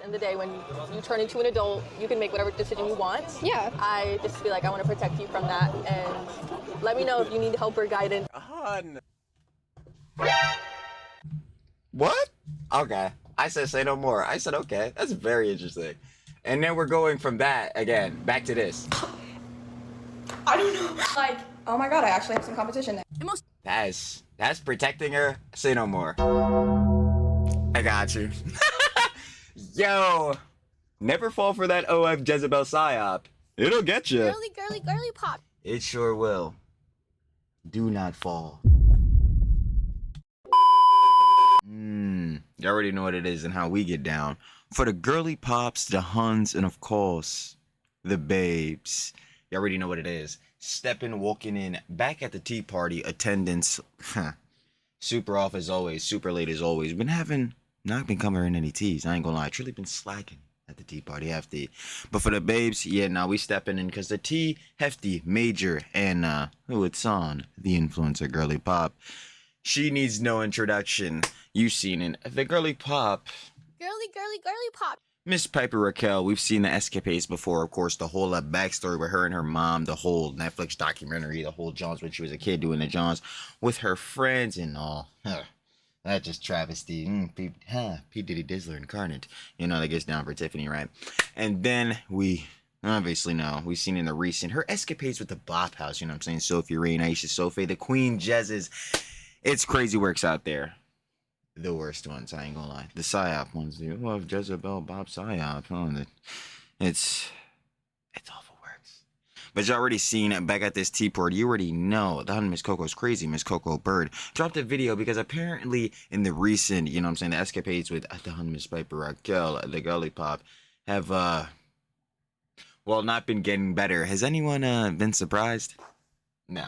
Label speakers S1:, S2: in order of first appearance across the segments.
S1: In the day when you turn into an adult, you can make whatever decision you want.
S2: Yeah.
S1: I just feel like I want to protect you from that, and let me know if you need help or guidance.
S3: Hun. What? Okay. I said say no more. I said okay. That's very interesting. And then we're going from that again back to this.
S2: I don't know. Like, oh my god, I actually have some competition there.
S3: That's protecting her. Say no more. I got you. Yo, never fall for that OF Jezebel psyop. It'll get you.
S4: Girly, girly, girly pop.
S3: It sure will. Do not fall. You already know what it is and how we get down. For the girly pops, the huns, and of course, the babes. You already know what it is. Stepping, walking in, back at the tea party, attendance, super off as always, super late as always. Not been covering any teas, I ain't gonna lie. Truly been slacking at the tea party, hefty. But for the babes, yeah, now we stepping in because the tea, hefty, major, and who it's on, the influencer girly pop. She needs no introduction. You seen it. The girly pop.
S4: Girly, girly, girly pop.
S3: Miss Piper Rockelle, we've seen the escapades before, of course, the whole backstory with her and her mom, the whole Netflix documentary, the whole Johns when she was a kid doing the Johns with her friends and all. That's just travesty. P. Diddy Dizzler incarnate. You know, that gets down for Tiffany, right? And then we obviously know, we've seen in the recent, her escapades with the Bop House, you know what I'm saying? Sophie Rain, Aisha Sophie, the Queen Jezzes. It's crazy works out there. The worst ones, I ain't gonna lie. The psyop ones, dude. Well, Jezebel, Bob psyop. Oh, it's awful works. But you already seen back at this tea party. You already know the Miss Coco's crazy. Miss Coco Bird dropped a video because apparently in the recent, you know what I'm saying, the escapades with the Miss Piper Rockelle, the girly pop, have well, not been getting better. Has anyone been surprised? No.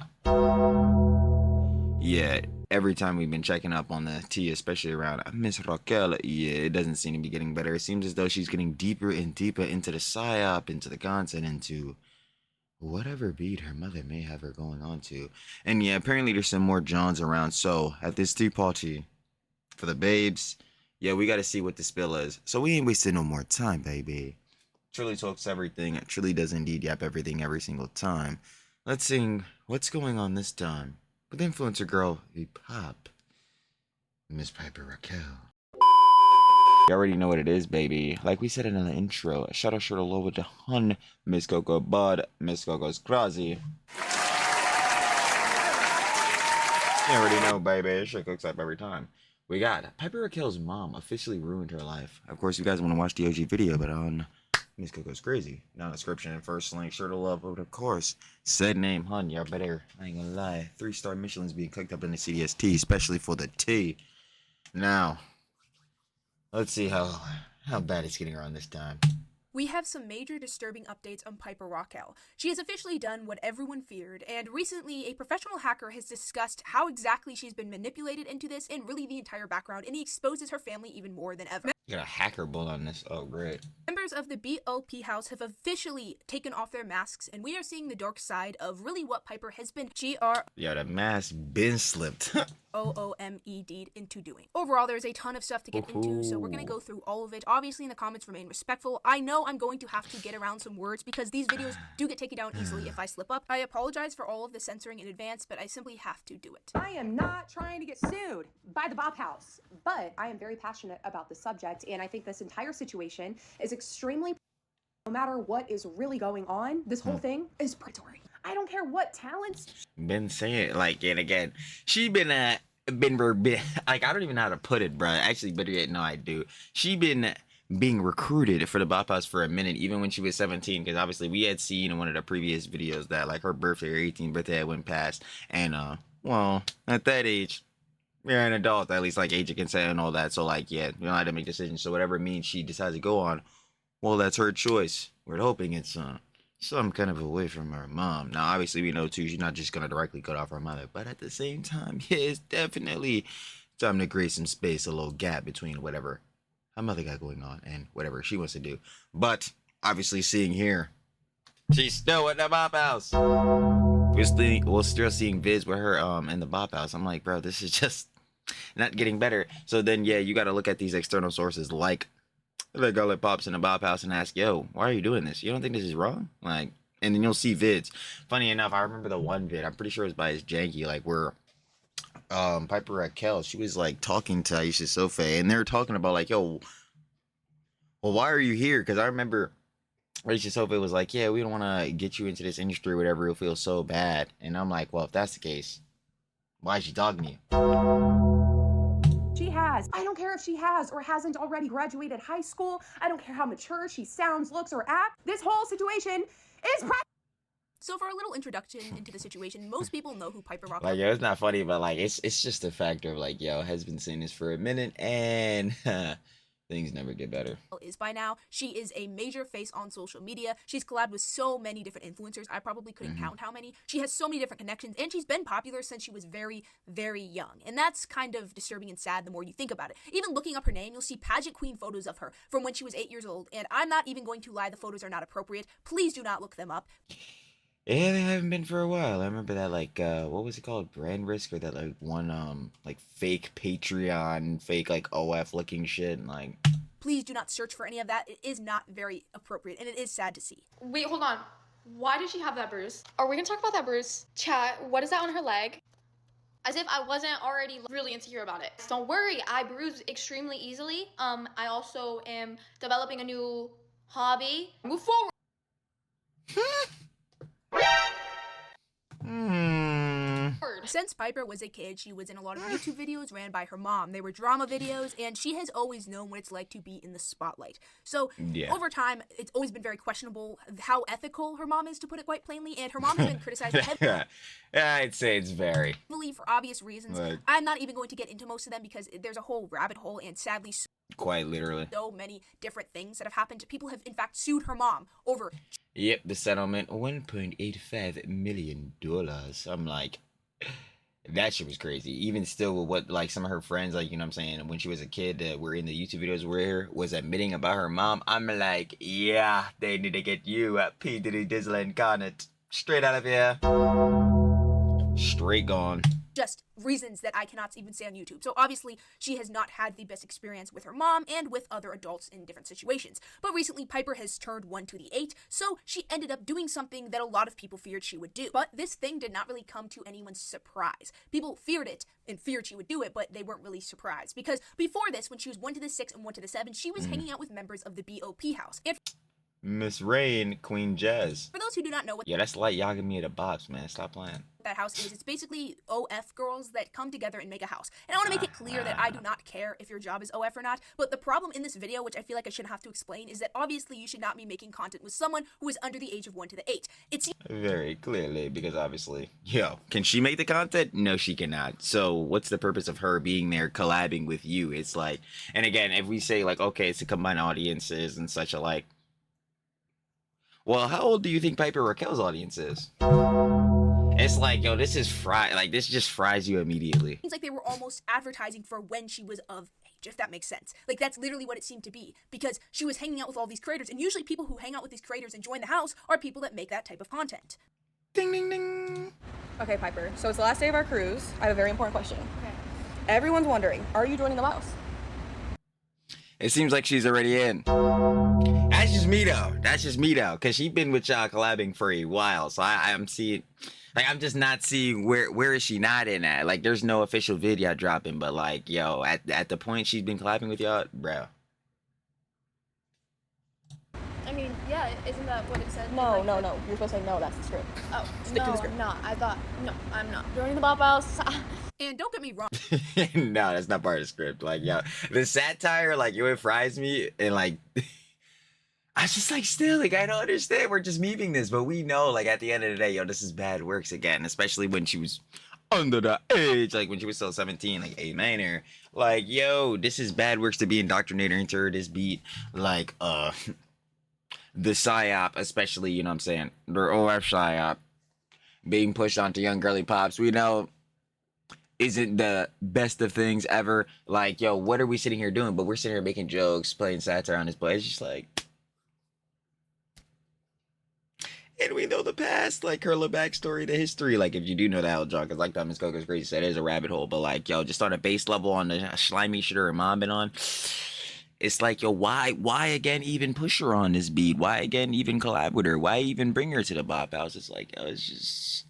S3: Yeah. Every time we've been checking up on the tea, especially around Miss Rockelle, yeah, it doesn't seem to be getting better. It seems as though she's getting deeper and deeper into the psyop, into the content, into whatever beat her mother may have her going on to. And yeah, apparently there's some more Johns around. So at this tea party, for the babes, yeah, we got to see what the spill is. So we ain't wasting no more time, baby. Truly talks everything. It truly does indeed yap everything every single time. Let's sing what's going on this time. With influencer girl, we pop, Miss Piper Rockelle. You already know what it is, baby. Like we said in the intro, shout out all over the hun, Miss Coco Bud, Miss Coco's crazy. You already know, baby. Shit cooks up every time. We got Piper Rockelle's mom officially ruined her life. Of course, you guys want to watch the OG video, but on Miss Coco's crazy. Down description and first link, sure to love, but of course, said name, hun, y'all better, I ain't gonna lie. 3-star Michelin's being cooked up in the CDST, especially for the tea. Now, let's see how bad it's getting around this time.
S5: We have some major disturbing updates on Piper Rockelle. She has officially done what everyone feared, and recently a professional hacker has discussed how exactly she's been manipulated into this and really the entire background, and he exposes her family even more than ever.
S3: You got a hacker bull on this. Oh, great.
S5: Members of the BOP house have officially taken off their masks, and we are seeing the dark side of really what Piper has been
S3: Yeah, the mask been slipped.
S5: OOMED into doing. Overall, there's a ton of stuff to get into, so we're going to go through all of it. Obviously, in the comments, remain respectful. I know I'm going to have to get around some words because these videos do get taken down easily if I slip up. I apologize for all of the censoring in advance, but I simply have to do it.
S6: I am not trying to get sued by the Bop House, but I am very passionate about the subject, and I think this entire situation is extremely, no matter what is really going on, this whole thing is predatory. I don't care what talents.
S3: Been saying it like and again. She been like, I don't even know how to put it, bro. Actually, better yet, no, I do. She been being recruited for the Bop House for a minute, even when she was 17, because obviously we had seen in one of the previous videos that like her birthday or 18th birthday had went past, and well, at that age, you're an adult, at least like age of consent and all that. So like, yeah, you don't have to make decisions. So whatever means she decides to go on, well, that's her choice. We're hoping it's some kind of away from her mom. Now, obviously, we know too she's not just gonna directly cut off her mother, but at the same time, yeah, it's definitely time to create some space, a little gap between whatever her mother got going on and whatever she wants to do. But obviously, seeing here, she's still at the Bop House. We're still seeing vids with her in the Bop House. I'm like, bro, this is just not getting better. So then, yeah, you got to look at these external sources like The girl that pops in the Bob house and asks, yo, why are you doing this? You don't think this is wrong? Like, and then you'll see vids. Funny enough, I remember the one vid, I'm pretty sure it was by his Janky, like where Piper Rockelle, she was like talking to Aisha Sofe, and they were talking about like, yo, well, why are you here? Because I remember Aisha Sofe was like, yeah, we don't want to get you into this industry or whatever, it'll feel so bad. And I'm like, well, if that's the case, why is she talking to you?
S6: She has. I don't care if she has or hasn't already graduated high school. I don't care how mature she sounds, looks, or acts. This whole situation is
S5: So for a little introduction into the situation, most people know who Piper Rockelle
S3: Like, yo, it's not funny, but like, it's just a factor of like, yo, has been saying this for a minute, and things never get better.
S5: is by now. She is a major face on social media. She's collabed with so many different influencers. I probably couldn't count how many. She has so many different connections, and she's been popular since she was very, very young. And that's kind of disturbing and sad the more you think about it. Even looking up her name, you'll see pageant queen photos of her from when she was 8 years old. And I'm not even going to lie, the photos are not appropriate. Please do not look them up.
S3: Yeah, they haven't been for a while. I remember that, like, what was it called? Brand Risk, or that, like, one, like, fake Patreon, fake, like, OF looking shit, and, like...
S5: Please do not search for any of that. It is not very appropriate, and it is sad to see.
S7: Wait, hold on. Why did she have that bruise? Are we gonna talk about that bruise? Chat, what is that on her leg? As if I wasn't already really insecure about it. Don't worry, I bruise extremely easily. I also am developing a new hobby. Move forward.
S5: Since Piper was a kid, she was in a lot of YouTube videos ran by her mom. They were drama videos, and she has always known what it's like to be in the spotlight. So, over time, it's always been very questionable how ethical her mom is, to put it quite plainly, and her mom has been criticized heavily.
S3: Yeah, I'd say it's very.
S5: For obvious reasons.
S3: Right.
S5: I'm not even going to get into most of them because there's a whole rabbit hole, and sadly,
S3: Quite literally.
S5: so many different things that have happened. People have, in fact, sued her mom over...
S3: Yep, the settlement, $1.85 million. I'm like, that shit was crazy. Even still, with what, like, some of her friends, like, you know what I'm saying, when she was a kid that were in the YouTube videos where was admitting about her mom, I'm like, yeah, they need to get you at P. Diddy Dizzle Incarnate. Straight out of here. Straight gone.
S5: Just reasons that I cannot even say on YouTube. So obviously, she has not had the best experience with her mom and with other adults in different situations. But recently, Piper has turned 1 to the 8, so she ended up doing something that a lot of people feared she would do. But this thing did not really come to anyone's surprise. People feared it and feared she would do it, but they weren't really surprised. Because before this, when she was 1 to the 6 and 1 to the 7, she was hanging out with members of the BOP house. And
S3: Miss Rain, Queen Jazz.
S5: for those who do not know what
S3: Yeah, that's like Yagami at a box, man. Stop playing.
S5: that house is, it's basically OF girls that come together and make a house. And I want to make it clear that I do not care if your job is OF or not, but the problem in this video, which I feel like I shouldn't have to explain, is that obviously you should not be making content with someone who is under the age of 1 to the 8. It's
S3: Very clearly, because obviously, yo, can she make the content? No, she cannot. So what's the purpose of her being there collabing with you? It's like, and again, if we say like, okay, it's to combine audiences and such alike. Well, how old do you think Piper Raquel's audience is? It's like, yo, this is this just fries you immediately.
S5: seems like they were almost advertising for when she was of age, if that makes sense. Like, that's literally what it seemed to be, because she was hanging out with all these creators, and usually people who hang out with these creators and join the house are people that make that type of content.
S3: Ding, ding, ding.
S2: Okay, Piper. So it's the last day of our cruise. I have a very important question.
S7: Okay.
S2: Everyone's wondering, are you joining the mouse?
S3: It seems like she's already in. That's just me though. That's just me though, cause she's been with y'all collabing for a while. So I'm seeing, like, I'm just not seeing where is she not in at. Like, there's no official video dropping, but like, yo, at the point she's been collabing with y'all, bro.
S1: I mean, yeah, isn't that what it said?
S2: No,
S1: Like,
S2: no, no. You're supposed to say no, that's the script.
S1: Oh,
S2: Stick to
S1: no,
S2: the script.
S1: I'm not. I thought, no, I'm not. Joining the Bop House.
S5: And don't get me wrong,
S3: No, that's not part of the script. Like, yo, the satire, like, yo, it fries me, and like, I was just like, still, like, I don't understand. We're just memeing this, but we know, like, at the end of the day, yo, this is bad works again, especially when she was under the age, like, when she was still 17, like, A minor. Like, yo, this is bad works to be indoctrinated into this beat, like, the psyop, especially, you know what I'm saying, the OF psyop being pushed onto young girly pops, we know isn't the best of things ever. Like, yo, what are we sitting here doing? But we're sitting here making jokes, playing satire on this play. It's just like, and we know the past, like her little backstory, the history. Like, if you do know that, Al John, because like Thomas Coco's crazy said, it is a rabbit hole. But like, yo, just on a base level, on the slimy shit her mom been on, it's like, yo, why again even push her on this beat? Why again even collab with her? Why even bring her to the Bop House? It's like, yo, it's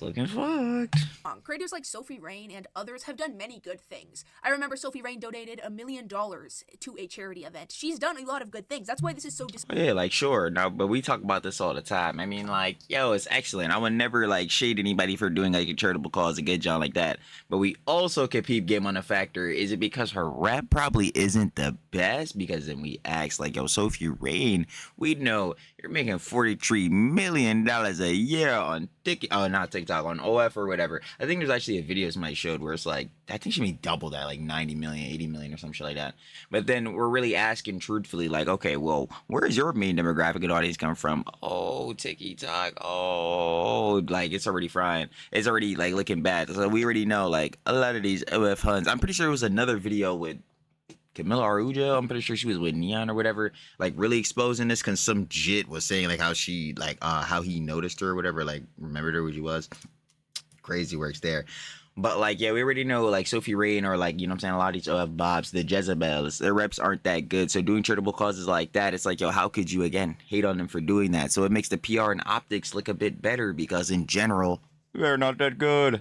S3: looking fucked.
S5: Creators like Sophie Rain and others have done many good things. I remember Sophie Rain donated $1 million to a charity event. She's done a lot of good things. That's why this is so
S3: Yeah, like, sure. Now, but we talk about this all the time. I mean, like, yo, it's excellent. I would never, like, shade anybody for doing, like, a charitable cause, a good job like that. But we also could peep game on the factor, is it because her rap probably isn't the best? Because then we ask, like, yo, Sophie Rain, we know you're making $43 million a year on not TikTok, on OF or whatever. I think there's actually a video somebody showed where it's like, I think she made double that, like 90 million, 80 million or some shit like that. But then we're really asking truthfully, like, okay, well, where is your main demographic and audience come from? Oh, TikTok. Oh, like, it's already frying. It's already, like, looking bad. So we already know, like, a lot of these OF huns. I'm pretty sure it was another video with Camila Arujo. I'm pretty sure she was with Neon or whatever, like, really exposing this, because some jit was saying, like, how she, like, how he noticed her or whatever, like, remembered her who she was. Crazy works there. But, like, yeah, we already know, like, Sophie Rain or, like, you know what I'm saying, a lot of these OF Bobs, the Jezebels, their reps aren't that good. So doing charitable causes like that, it's like, yo, how could you, again, hate on them for doing that? So it makes the PR and optics look a bit better, because in general, they're not that good.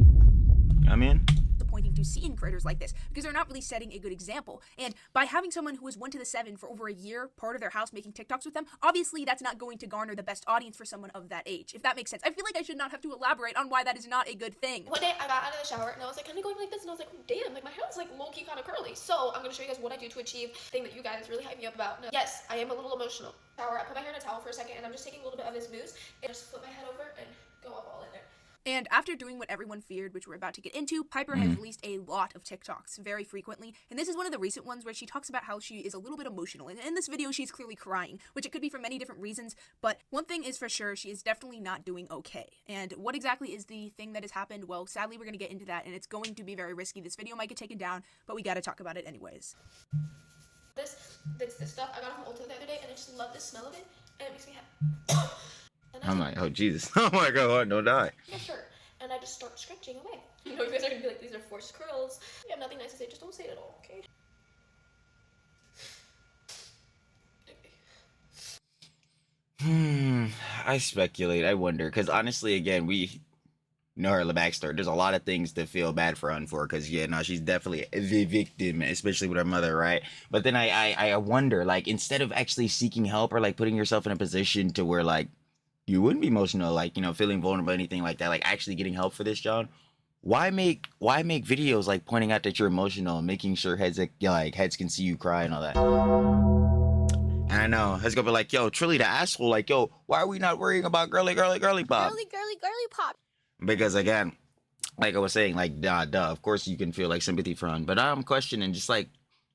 S3: I mean,
S5: disappointing to see in creators like this, because they're not really setting a good example. And by having someone who was 1 to the 7 for over a year, part of their house, making TikToks with them, obviously that's not going to garner the best audience for someone of that age, if that makes sense. I feel like I should not have to elaborate on why that is not a good thing.
S7: One day I got out of the shower and I was like kind of going like this, and I was like, oh, damn, like my hair is like low-key kind of curly. So I'm gonna show you guys what I do to achieve the thing that you guys really hype me up about. No, yes, I am a little emotional. Shower, I put my hair in a towel for a second and I'm just taking a little bit of this mousse and just flip my head over and go up all in there.
S5: And after doing what everyone feared, which we're about to get into, Piper has released a lot of TikToks very frequently. And this is one of the recent ones where she talks about how she is a little bit emotional. And in this video, she's clearly crying, which it could be for many different reasons. But one thing is for sure, she is definitely not doing okay. And what exactly is the thing that has happened? Well, sadly, we're going to get into that, and it's going to be very risky. This video might get taken down, but we got to talk about it anyways.
S7: This stuff I got from Ulta the other day, and I just love the smell of it, and it makes me happy.
S3: I'm like, oh, Jesus. Oh, my God, don't die.
S7: My shirt, and I just start scratching away. You know, you guys are gonna be like, these are forced curls. If you have nothing nice to say, just don't say it at all, okay?
S3: I speculate. I wonder, because honestly, again, we know her backstory. There's a lot of things to feel bad for her for, because yeah, no, she's definitely the victim, especially with her mother, right? But then I wonder, like, instead of actually seeking help or like putting yourself in a position to where like you wouldn't be emotional, like, you know, feeling vulnerable, anything like that, like actually getting help for this, John. Why make videos like pointing out that you're emotional and making sure heads can see you cry and all that? And I know heads gonna be like, yo, Trilly the asshole, like, yo, why are we not worrying about girly pop?
S4: Girly pop.
S3: Because again, like I was saying, like, duh, of course you can feel like sympathy for him, but I'm questioning just like,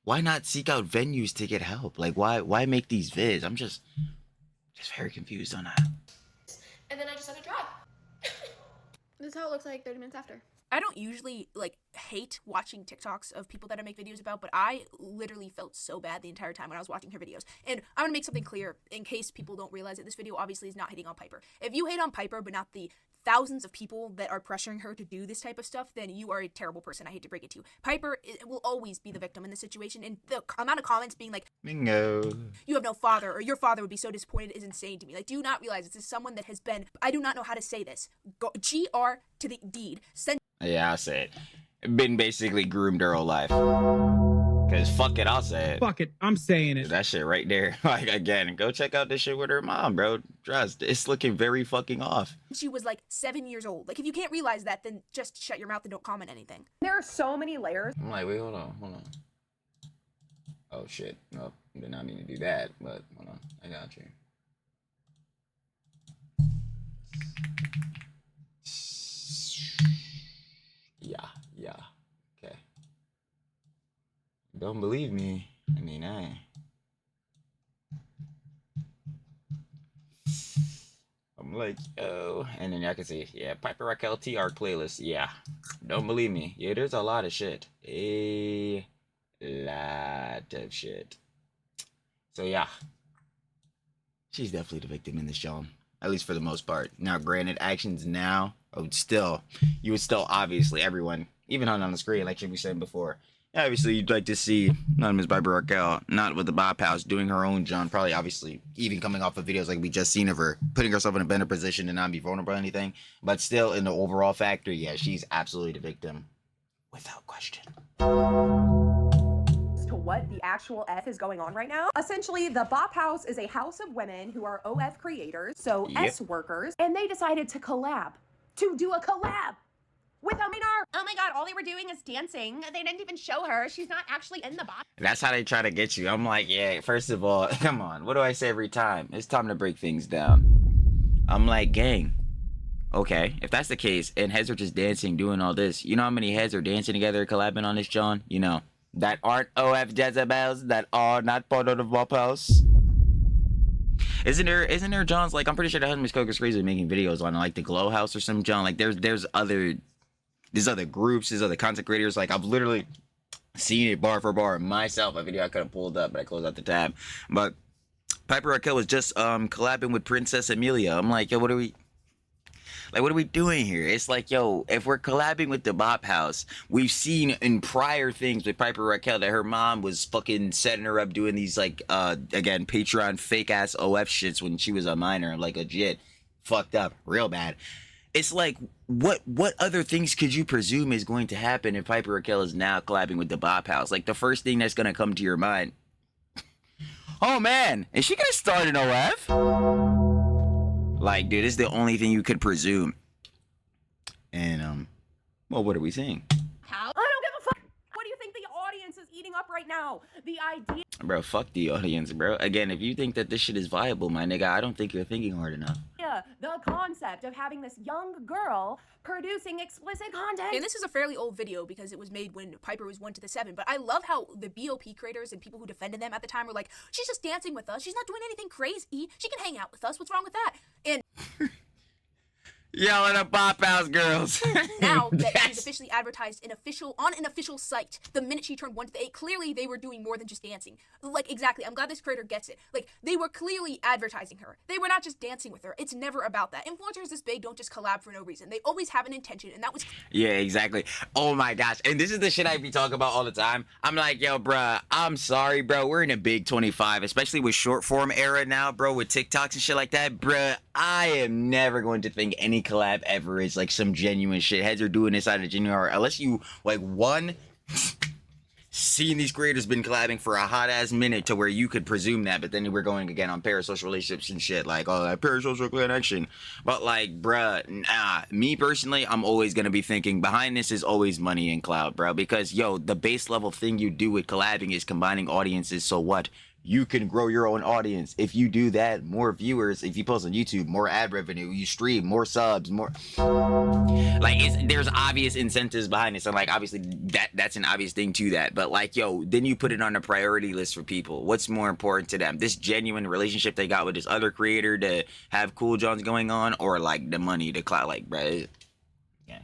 S3: why not seek out venues to get help? Like, why make these vids? I'm just very confused on that.
S7: And then I just let it dry. This is how it looks like 30 minutes after.
S5: I don't usually, like, hate watching TikToks of people that I make videos about, but I literally felt so bad the entire time when I was watching her videos. And I'm gonna make something clear in case people don't realize that this video obviously is not hating on Piper. If you hate on Piper, but not the thousands of people that are pressuring her to do this type of stuff, then you are a terrible person. I hate to break it to you. Piper will always be the victim in this situation, and the amount of comments being like,
S3: Bingo.
S5: you have no father, or your father would be so disappointed, is insane to me. Like, do you not realize this is someone that has been, I do not know how to say this, GR to the deed, sent.
S3: Yeah, I'll say it. Been basically groomed her whole life. Cause fuck it, I'll say it.
S8: Fuck it, I'm saying it.
S3: That shit right there. Like, again, go check out this shit with her mom, bro. Trust, it's looking very fucking off.
S5: She was like 7 years old. Like, if you can't realize that, then just shut your mouth and don't comment anything.
S6: There are so many layers.
S3: I'm like, wait, hold on. Oh shit, nope, did not mean to do that, but hold on, I got you. Yeah, okay. Don't believe me? I mean, I'm like, yo, and then y'all can see, yeah, Piper Rockelle TR playlist, yeah. Don't believe me? Yeah, there's a lot of shit. A lot of shit. So yeah, she's definitely the victim in this film, at least for the most part. Now, granted, actions now, you would still obviously, everyone, even on the screen, like we said before, Obviously, you'd like to see Anonymous by Rockelle, not with the Bop House, doing her own John. Probably, obviously, even coming off of videos like we just seen of her, putting herself in a better position to not be vulnerable or anything. But still, in the overall factor, yeah, she's absolutely the victim. Without question.
S6: To what the actual F is going on right now. Essentially, the Bop House is a house of women who are OF creators, so
S3: Yep.
S6: S workers, and they decided to collab. To do a collab with Aminar. Oh my god, all they were doing is dancing. They didn't even show her. She's not actually in the Bop.
S3: That's how they try to get you. I'm like, yeah, first of all, come on. What do I say every time? It's time to break things down. I'm like, gang. Okay, if that's the case, and heads are just dancing, doing all this, you know how many heads are dancing together, collabing on this, John? You know, that aren't OF Jezebels, that are not part of the Bop House. Isn't there John's, like, I'm pretty sure the husband's Coco's Crazy making videos on, like, the Glow House or some John. Like, there's other groups, there's other content creators. Like, I've literally seen it bar for bar myself. A video I could have pulled up, but I closed out the tab. But Piper Rockelle was just collabing with Princess Amelia. I'm like, yo, what are we doing here? It's like, yo, if we're collabing with the Bop House, we've seen in prior things with Piper Rockelle that her mom was fucking setting her up doing these, like, again, Patreon fake ass OF shits when she was a minor, like, legit fucked up, real bad. It's like, what other things could you presume is going to happen if Piper Rockelle is now collabing with the Bop House? Like, the first thing that's gonna come to your mind, oh man, is she gonna start an OF? Like, dude, this is the only thing you could presume. And, well, what are we seeing?
S6: How? I don't give a fuck. What do you think the audience is eating up right now? The idea.
S3: Bro, fuck the audience, bro. Again, if you think that this shit is viable, my nigga, I don't think you're thinking hard enough.
S6: The concept of having this young girl producing explicit content.
S5: And this is a fairly old video because it was made when Piper was 1 to the 7, but I love how the BOP creators and people who defended them at the time were like, she's just dancing with us, she's not doing anything crazy, she can hang out with us, what's wrong with that? And
S3: Yelling at Bop House girls.
S5: now that she's officially advertised on an official site, the minute she turned 1 to the 8, clearly they were doing more than just dancing. Like, exactly, I'm glad this creator gets it. Like, they were clearly advertising her. They were not just dancing with her. It's never about that. Influencers this big don't just collab for no reason. They always have an intention, and that was...
S3: Yeah, exactly. Oh my gosh. And this is the shit I be talking about all the time. I'm like, yo, bruh, I'm sorry, bro. We're in a big 25, especially with short form era now, bro, with TikToks and shit like that. Bruh, I am never going to think any collab ever is like some genuine shit. Heads are doing this out of genuine heart. Unless you, like, one, seeing these creators been collabing for a hot ass minute to where you could presume that, but then we're going again on parasocial relationships and shit, like, oh, that parasocial connection. But, like, bruh, nah, me personally, I'm always gonna be thinking behind this is always money and clout, bro, because, yo, the base level thing you do with collabing is combining audiences. So what? You can grow your own audience. If you do that, more viewers. If you post on YouTube, more ad revenue. You stream, more subs, more. Like, there's obvious incentives behind it. So, like, obviously, that's an obvious thing to that. But, like, yo, then you put it on a priority list for people. What's more important to them? This genuine relationship they got with this other creator to have cool Johns going on, or, like, the money, the clout, like, bro. Yeah.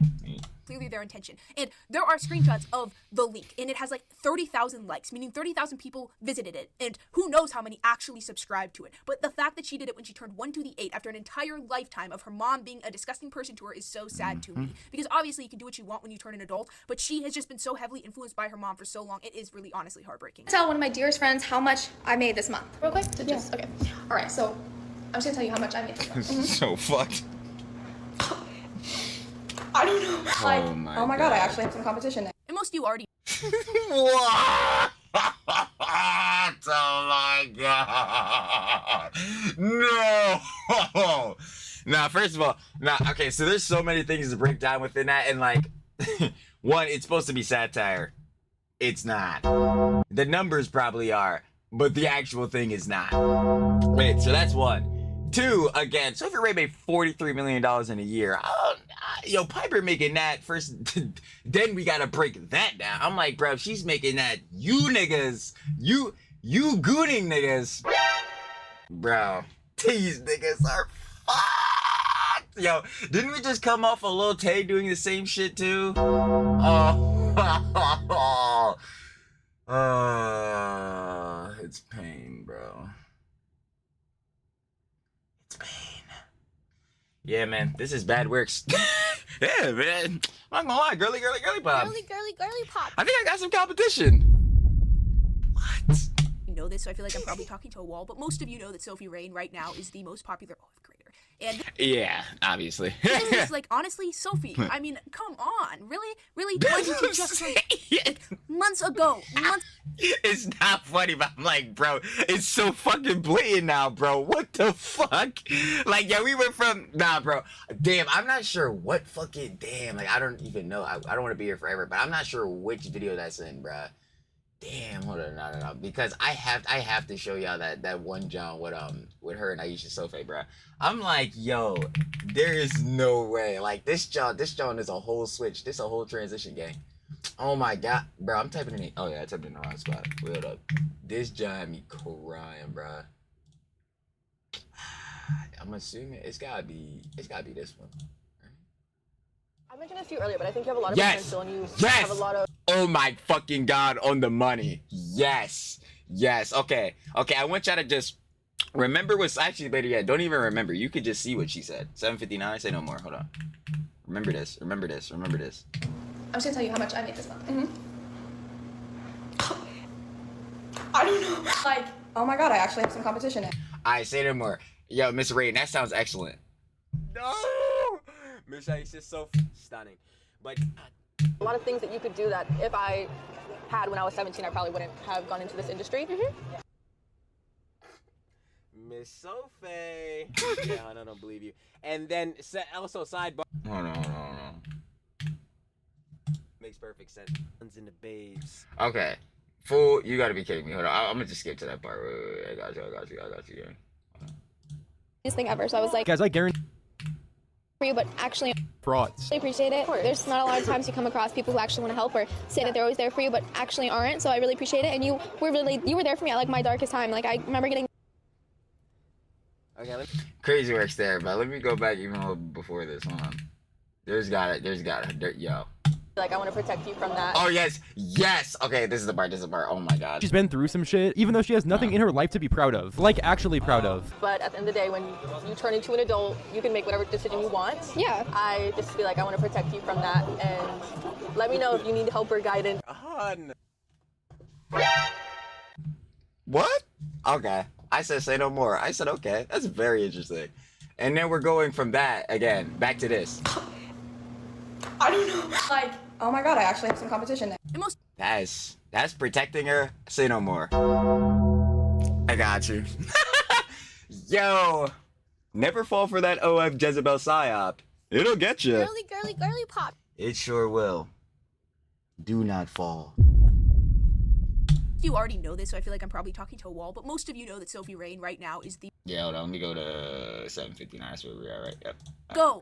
S5: Clearly their intention. And there are screenshots of the link, and it has like 30,000 likes, meaning 30,000 people visited it, and who knows how many actually subscribed to it. But the fact that she did it when she turned 1 to the 8 after an entire lifetime of her mom being a disgusting person to her is so sad to me. Because obviously you can do what you want when you turn an adult, but she has just been so heavily influenced by her mom for so long, it is really honestly heartbreaking.
S2: Tell one of my dearest friends how much I made this month. Real quick? Okay. Alright, so I'm just gonna tell you how much I made this month.
S3: So fucked.
S2: I don't know. Like,
S3: Oh my
S2: god, I actually have some competition.
S5: And most of you already
S3: What? Oh my god. No. Now, first of all, okay, so there's so many things to break down within that, and like, one, it's supposed to be satire. It's not. The numbers probably are, but the actual thing is not. Wait, so that's one. Two, again, Sophie Ray made $43 million in a year. Yo, Piper making that first, then we gotta break that down. I'm like, bro, she's making that, you niggas, you gooning niggas. Bro, these niggas are fucked. Yo, didn't we just come off a Lil Tay doing the same shit too? It's pain, bro. It's pain. Yeah, man, this is bad works. Yeah, man. I'm not gonna lie, girly pop.
S4: Girly pop.
S3: I think I got some competition. What?
S5: You know this, so I feel like I'm probably talking to a wall, but most of you know that Sophie Rain right now is the most popular OF creator. And
S3: Yeah, obviously.
S5: this is like, honestly, Sophie, I mean, come on. Really? Really? Why did you just like, months ago?
S3: It's not funny, but I'm like, bro, it's so fucking blatant now, bro. What the fuck? Like, yeah, we went from, nah, bro. Damn, I'm not sure what fucking, damn, like, I don't even know. I don't want to be here forever, but I'm not sure which video that's in, bro. Damn, hold on, no, because I have to show y'all that one John with her and Aisha Sophie, bro. I'm like, yo, there is no way. Like this John is a whole switch. This a whole transition gang. Oh my god, bro, I'm typing in. Oh yeah, I typed in the wrong spot. Wait up. This John had me crying, bro. I'm assuming it's gotta be this one.
S1: I mentioned this to you earlier, but I think you have a lot of
S3: Yes.
S1: potential and you
S3: Yes.
S1: have a lot of.
S3: Oh my fucking god, on the money. Yes. Okay. I want y'all to just remember what's actually better yet. Don't even remember. You could just see what she said. 7:59. Say no more. Hold on. Remember this.
S2: I'm just gonna tell you how much I made this month. I don't know. Like, oh my god, I actually have some competition.
S3: Alright, say no more. Yo, Miss Rain, that sounds excellent. No! Miss Rain's just so stunning. But
S1: A lot of things that you could do that if I had when I was 17, I probably wouldn't have gone into this industry.
S8: Miss Sophie. Yeah, I don't believe you. And then also sidebar.
S3: Hold on.
S8: Makes perfect sense. Guns in the babes.
S3: Okay. Fool, you gotta be kidding me. Hold on. I'm gonna just skip to that part. Wait. I got you.
S9: Best thing ever. So I was like,
S10: Guys, I guarantee
S9: for you, but actually
S10: frauds.
S9: I appreciate it. There's not a lot of times you come across people who actually want to help or say that they're always there for you, but actually aren't. So I really appreciate it. And you were there for me at like my darkest time. Like I remember getting.
S8: Okay,
S3: Crazy works there, but let me go back even a little before this. Hold on. There's got it. Yo.
S1: Like I want to protect you from that.
S3: Oh yes. Okay, this is the part. Oh my god.
S10: She's been through some shit, even though she has nothing in her life to be proud of. Like, actually proud of.
S1: But at the end of the day, when you turn into an adult, you can make whatever decision you want.
S9: Yeah.
S1: I just feel like I want to protect you from that, and let me know if you need help or guidance.
S8: Hun.
S3: What? Okay. I said say no more. I said okay. That's very interesting. And then we're going from that again back to this.
S2: I don't know. Like, oh my god, I actually have some competition.
S3: That's protecting her. Say no more. I got you. Yo, never fall for that OF Jezebel psyop. It'll get you.
S4: Girly pop.
S3: It sure will. Do not fall.
S5: You already know this, so I feel like I'm probably talking to a wall, but most of you know that Sophie Rain right now is the
S3: Yeah, hold on. Let me go to 7:59. That's where we are, right? Yep.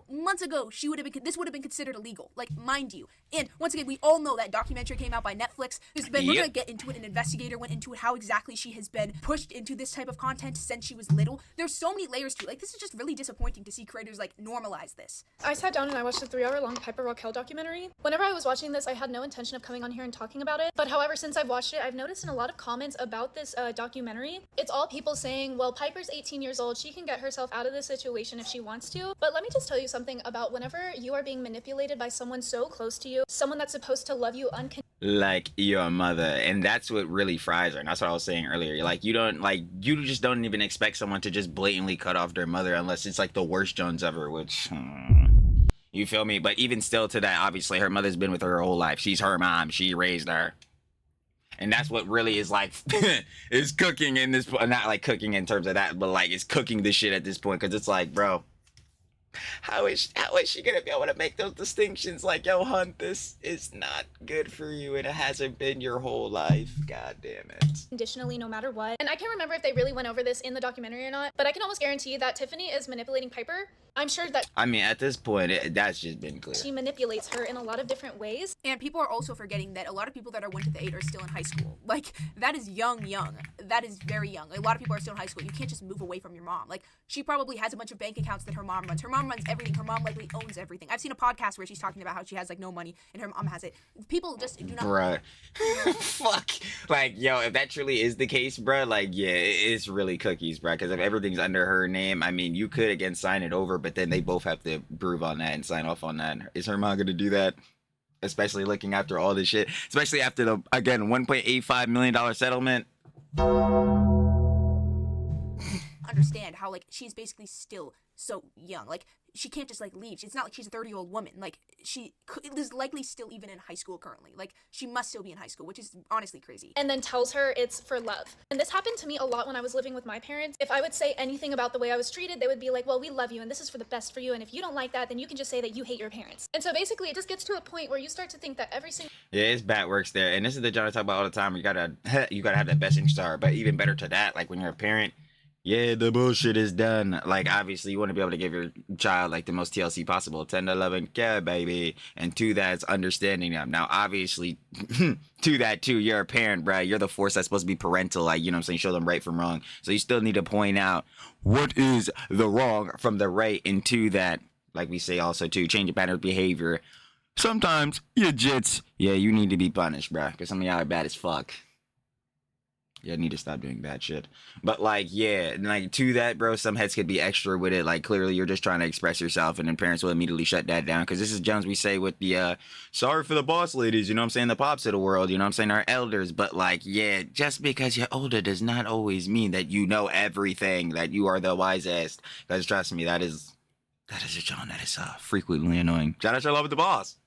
S5: months ago, this would have been considered illegal, like, mind you. And once again, we all know that documentary came out by Netflix. We're gonna get into it. An investigator went into it, how exactly she has been pushed into this type of content since she was little. There's so many layers to it. Like, this is just really disappointing to see creators like normalize this.
S11: I sat down and I watched a 3-hour-long Piper Rockelle documentary. Whenever I was watching this, I had no intention of coming on here and talking about it. But however, since I've watched it, I've noticed in a lot of comments about this documentary, it's all people saying, well, Piper's 18 years old. She can get herself out of this situation if she wants to. But let me just tell you something about whenever you are being manipulated by someone so close to you, someone that's supposed to love you unconditionally.
S3: Like your mother, and that's what really fries her. And that's what I was saying earlier. Like you just don't even expect someone to just blatantly cut off their mother unless it's like the worst Jones ever, which you feel me? But even still to that, obviously her mother's been with her whole life. She's her mom. She raised her. And that's what really is like is cooking in this, not like cooking in terms of that, but like it's cooking the shit at this point, because it's like, bro, how is she gonna be able to make those distinctions? Like, yo, hun, this is not good for you, and it hasn't been your whole life. God damn it.
S11: Conditionally, no matter what. And I can't remember if they really went over this in the documentary or not, but I can almost guarantee that Tiffany is manipulating Piper. I'm sure that
S3: I mean, at this point, that's just been clear.
S11: she manipulates her in a lot of different ways.
S5: And people are also forgetting that a lot of people that are 1 to the 8 are still in high school. Like, that is young. That is very young. A lot of people are still in high school. You can't just move away from your mom. Like, she probably has a bunch of bank accounts that her mom runs. Her mom runs everything. Her mom likely owns everything. I've seen a podcast where she's talking about how she has, like, no money and her mom has it. People just do not...
S3: Bruh. Fuck. Like, yo, if that truly is the case, bruh, like, yeah, it's really cookies, bruh. Because if everything's under her name, I mean, you could, again, sign it over, but then they both have to approve on that and sign off on that. Is her mom gonna do that? especially looking after all this shit, especially after the, again, $1.85 million settlement.
S5: Understand how like she's basically still so young. Like she can't just like leave. It's not like she's a 30-year-old woman. Like she is likely still even in high school currently. Like she must still be in high school, which is honestly crazy.
S11: And then tells her it's for love. And this happened to me a lot when I was living with my parents. If I would say anything about the way I was treated, they would be like, well, we love you and this is for the best for you. And if you don't like that, then you can just say that you hate your parents. And so basically it just gets to a point where you start to think that every single
S3: Yeah, it's bad works there. And this is the job I talk about all the time. You gotta have the best interest in heart. But even better to that, like when you're a parent, yeah, the bullshit is done. Like, obviously, you want to be able to give your child, like, the most TLC possible. 10 to 11, yeah, baby. And to that, it's understanding them. Now, obviously, to that, too, you're a parent, bruh. You're the force that's supposed to be parental. Like, you know what I'm saying? Show them right from wrong. So you still need to point out what is the wrong from the right. And to that, like we say also, too, change your pattern of behavior. Sometimes, you jits, yeah, you need to be punished, bruh. Because some of y'all are bad as fuck. Yeah, I need to stop doing bad shit. But, like, yeah, like, to that, bro, some heads could be extra with it. Like, clearly, you're just trying to express yourself, and then parents will immediately shut that down. Because this is Jones we say with the, sorry for the boss ladies, you know what I'm saying? The pops of the world, you know what I'm saying? Our elders. But, like, yeah, just because you're older does not always mean that you know everything, that you are the wisest. Because, trust me, that is a John that is frequently annoying. Shout out your love with the boss.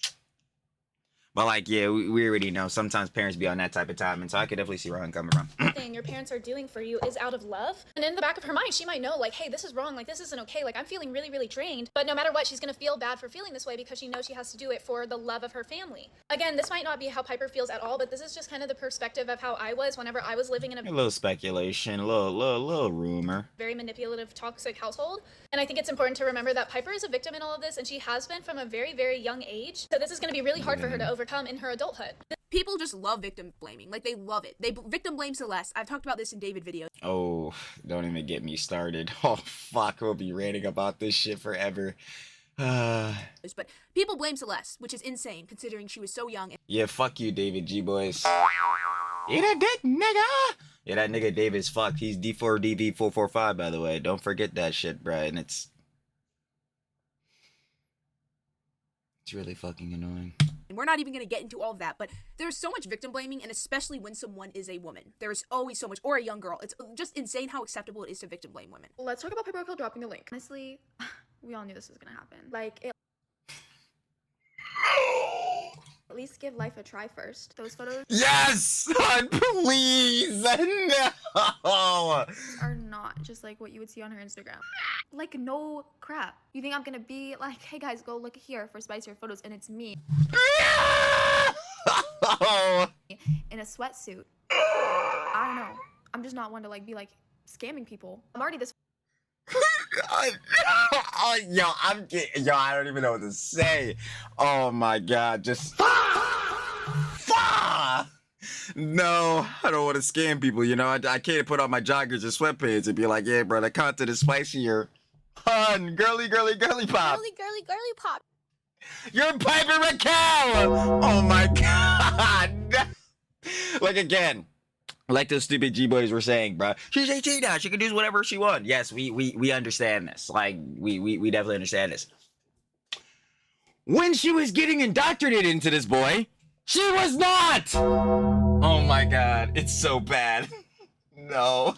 S3: But, like, yeah, we already know sometimes parents be on that type of time, and so I could definitely see where I'm coming from.
S11: thing your parents are doing for you is out of love. And in the back of her mind, she might know, like, hey, this is wrong, like, this isn't okay, like, I'm feeling really, really drained. But no matter what, she's gonna feel bad for feeling this way because she knows she has to do it for the love of her family. Again, this might not be how Piper feels at all, but this is just kind of the perspective of how I was whenever I was living in
S3: A little speculation, a little rumor.
S11: very manipulative, toxic household. And I think it's important to remember that Piper is a victim in all of this, and she has been from a very, very young age. So this is going to be really hard for her to overcome in her adulthood.
S5: People just love victim blaming. Like, they love it. They victim blame Celeste. I've talked about this in David videos.
S3: Oh, don't even get me started. Oh, fuck, we'll be ranting about this shit forever.
S5: But people blame Celeste, which is insane considering she was so young.
S3: Yeah, fuck you, David G. Boys. Eat a dick, nigga! Yeah, that nigga David's fucked. He's D4DV445, by the way. Don't forget that shit, bruh. And it's really fucking annoying.
S5: And we're not even going to get into all of that, but there's so much victim blaming, and especially when someone is a woman. There's always so much, or a young girl. It's just insane how acceptable it is to victim blame women.
S2: Let's talk about Piper Rockelle dropping the link. Honestly, we all knew this was gonna happen. Like, it at least give life a try first. Those photos
S3: Yes! Please! No!
S2: are not just like what you would see on her Instagram. Like, no crap. You think I'm gonna be like, hey guys, go look here for spicier photos, and it's me in a sweatsuit. I don't know. I'm just not one to like be like scamming people. I'm already this
S3: Yo, I don't even know what to say. Oh my god, just no, I don't want to scam people, you know. I can't put on my joggers and sweatpants and be like, yeah, bro, the content is spicier. Hun, girly pop.
S4: Girly pop.
S3: You're Piper Rockelle! Oh my god. Like, again, like those stupid G-boys were saying, bro. She's 18 now. She can do whatever she wants. Yes, we understand this. Like, we definitely understand this. When she was getting indoctrinated into this boy, she was not! Oh my god, it's so bad. No.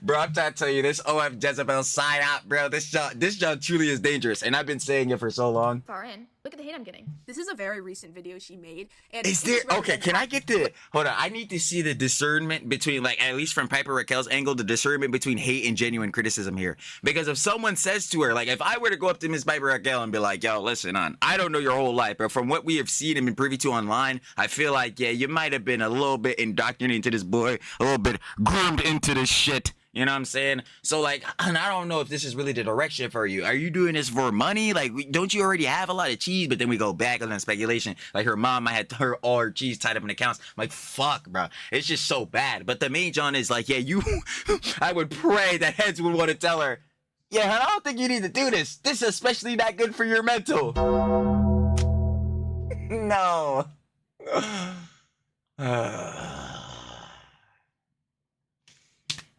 S3: Bro, I'm trying to tell you, this OF Jezebel psyop, bro. This job truly is dangerous, and I've been saying it for so long.
S2: far in. Look at the hate I'm getting.
S5: This is a very recent video she made. And
S3: Is there, okay, can I get the, hold on, I need to see the discernment between, like, at least from Piper Rockelle's angle, the discernment between hate and genuine criticism here. Because if someone says to her, like, if I were to go up to Miss Piper Rockelle and be like, yo, listen, I don't know your whole life, but from what we have seen and been privy to online, I feel like, yeah, you might have been a little bit indoctrinated into this boy, a little bit groomed into this shit. You know what I'm saying? So, like, and I don't know if this is really the direction for you. Are you doing this for money? Like, don't you already have a lot of cheese? But then we go back on that speculation. Like, her mom might have all her cheese tied up in accounts. I'm like, fuck, bro. It's just so bad. But the main John is like, yeah, you, I would pray that heads would want to tell her, yeah, I don't think you need to do this. This is especially not good for your mental. No.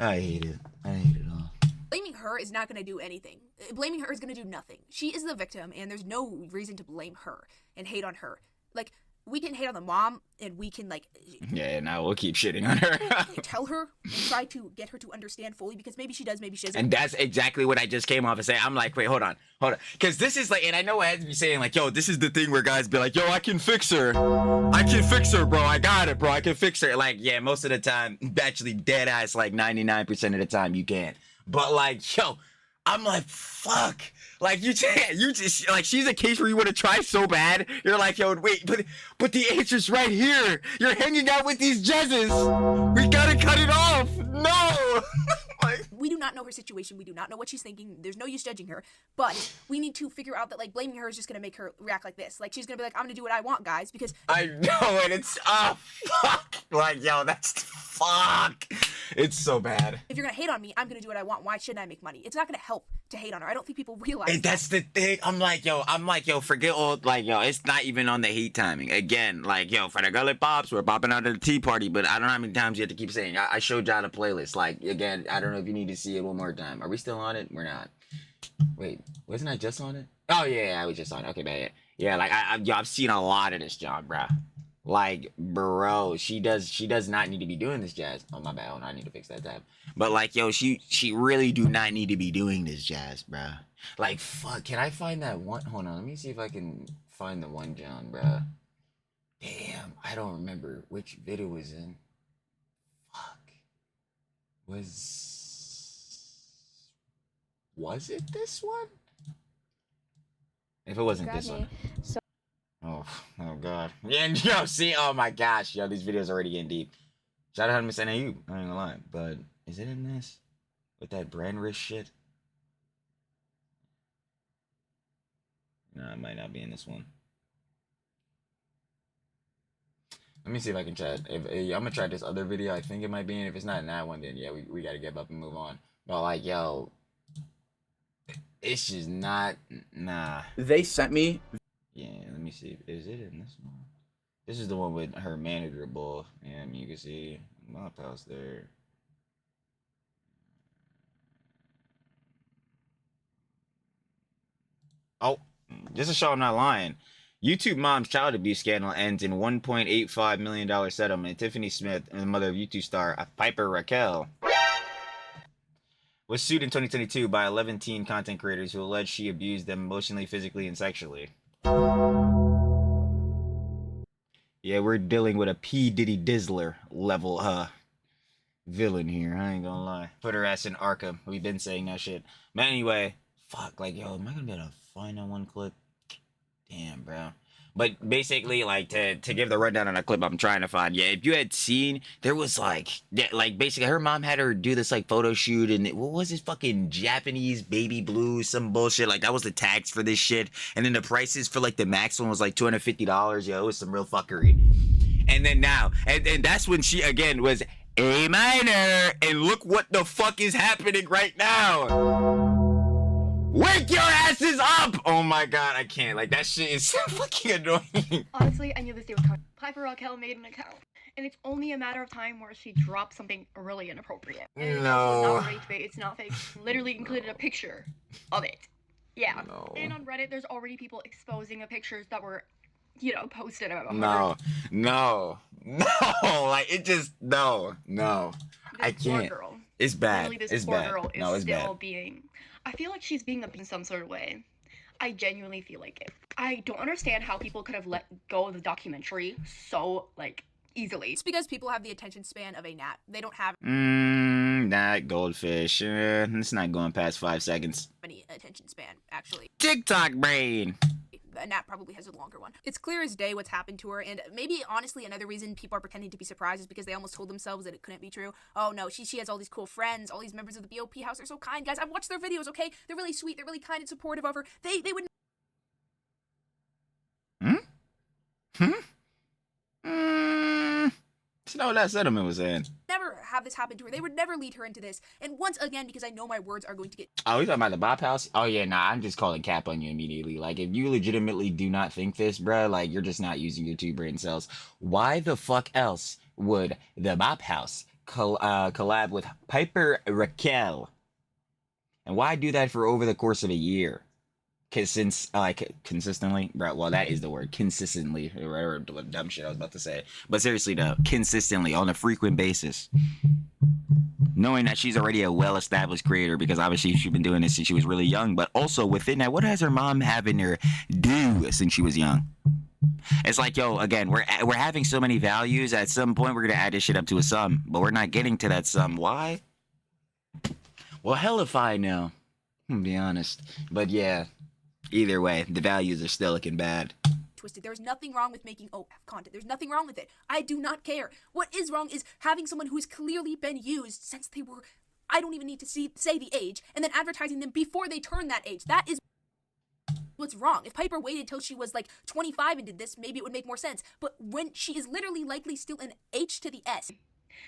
S3: I hate it. I hate it all.
S5: Blaming her is not going to do anything. Blaming her is going to do nothing. She is the victim, and there's no reason to blame her and hate on her. Like, we can hate on the mom, and we can like
S3: Yeah, now we'll keep shitting on her.
S5: tell her and try to get her to understand fully, because maybe she does, maybe she doesn't.
S3: And that's exactly what I just came off and say. I'm like, wait, hold on. Because this is like, and I know I had to be saying like, yo, this is the thing where guys be like, yo, I can fix her. I can fix her, bro. I got it, bro. I can fix her. Like, yeah, most of the time, actually dead ass, like 99% of the time you can. But like, yo, I'm like, fuck. Like, you just, like, she's a case where you want to try so bad. You're like, yo, wait, but the answer's right here. You're hanging out with these Jezzes. We gotta cut it off. No. Like,
S5: we do not know her situation. We do not know what she's thinking. There's no use judging her. But we need to figure out that, like, blaming her is just going to make her react like this. Like, she's going to be like, I'm going to do what I want, guys, because...
S3: I know, and it's... fuck. Like, yo, that's... Fuck. It's so bad.
S5: If you're going to hate on me, I'm going to do what I want. Why shouldn't I make money? It's not going to help to hate on her. I don't think people realize
S3: And that's the thing. I'm like, yo, forget all... Like, yo, it's not even on the hate timing. Again, like, yo, for the Gullet Pops, we're popping out of the tea party, but I don't know how many times you have to keep saying. I showed y'all the playlist. Like, again, I don't know if you need to see it one more time. Are we still on it? We're not. Wait, wasn't I just on it? Oh, yeah, I was just on it. Okay, bad. Yeah, like, I've seen a lot of this, John, bro. Like, bro, she does not need to be doing this, Jazz. Oh, my bad. Oh, no, I need to fix that tab. But, like, yo, she really do not need to be doing this, Jazz, bro. Like, fuck, can I find that one? Hold on, let me see if I can find the one, John, bro. Damn, I don't remember which video it was in. Fuck. Was it this one? If it wasn't this one. Oh god. Yeah, and yo, see, oh my gosh, yo, these videos are already getting deep. Shout out to Miss NAU, I ain't gonna lie. But is it in this? With that brand risk shit? No, it might not be in this one. Let me see if I can try it. I'm gonna try this other video. I think it might be in. If it's not in that one, then yeah, we gotta give up and move on. But like, yo, it's just not, nah.
S12: They sent me.
S3: Yeah, let me see. Is it in this one? This is the one with her manager, bull. Yeah, I mean, you can see my house there. Oh, just to show I'm not lying. YouTube mom's child abuse scandal ends in $1.85 million settlement. Tiffany Smith, the mother of YouTube star Piper Rockelle, was sued in 2022 by 11 teen content creators who allege she abused them emotionally, physically, and sexually. Yeah, we're dealing with a P. Diddy Dizzler level villain here. I ain't gonna lie. Put her ass in Arkham. We've been saying that shit. But anyway, fuck, like, yo, am I gonna be able to find that one clip? Damn, bro. But basically, like, to give the rundown on a clip I'm trying to find, yeah, if you had seen, there was, like, yeah, like, basically, her mom had her do this, like, photo shoot, and what was this fucking Japanese baby blue, some bullshit, like, that was the tags for this shit, and then the prices for, like, the max one was, like, $250, yo, it was some real fuckery. And then now, and that's when she, again, was a minor, and look what the fuck is happening right now. Wake your asses up! Oh my god, I can't. Like, that shit is so fucking annoying.
S13: Honestly, I knew this day would come. Piper Rockelle made an account, and it's only a matter of time where she drops something really inappropriate. And
S3: No.
S13: It's not rage bait, it's not fake. Literally included a picture of it. Yeah.
S3: No.
S13: And on Reddit, there's already people exposing the pictures that were, you know, posted about her.
S3: No. Like, it just, no. I
S13: This poor
S3: can't.
S13: girl.
S3: It's bad.
S13: Literally, this
S3: It's
S13: poor
S3: bad.
S13: girl is
S3: No, it's
S13: still
S3: bad.
S13: being... I feel like she's being abused in some sort of way. I genuinely feel like it. I don't understand how people could have let go of the documentary so, like, easily.
S5: It's because people have the attention span of a gnat. They don't have
S3: That goldfish. It's not going past 5 seconds.
S5: any attention span, actually.
S3: TikTok brain.
S5: A gnat probably has a longer one. It's clear as day what's happened to her, and maybe honestly another reason people are pretending to be surprised is because they almost told themselves that it couldn't be true. Oh no, she has all these cool friends, all these members of the BOP house are so kind, guys. I've watched their videos, okay? They're really sweet, they're really kind and supportive of her. They would
S3: That's not what that settlement was saying.
S5: never have this happen to her. They would never lead her into this. And once again, because I know my words are going to get
S3: Oh, you talking about the Bop House? Oh yeah, nah, I'm just calling cap on you immediately. Like, if you legitimately do not think this, bruh, like, you're just not using your two brain cells. Why the fuck else would the Bop House collab with Piper Rockelle? And why do that for over the course of a year? consistently, bro. Well, that is the word, consistently, or dumb shit I was about to say. But seriously, though, consistently on a frequent basis, knowing that she's already a well-established creator, because obviously she's been doing this since she was really young. But also within that, what has her mom having her do since she was young? It's like, yo, again, we're having so many values. At some point, we're gonna add this shit up to a sum, but we're not getting to that sum. Why? Well, hell if I know. To be honest, but yeah. Either way, the values are still looking bad.
S5: Twisted. There's nothing wrong with making OF content. There's nothing wrong with it. I do not care. What is wrong is having someone who has clearly been used since they were, I don't even need to say the age, and then advertising them before they turn that age. That is what's wrong. If Piper waited till she was like 25 and did this, maybe it would make more sense. But when she is literally likely still an H to the S.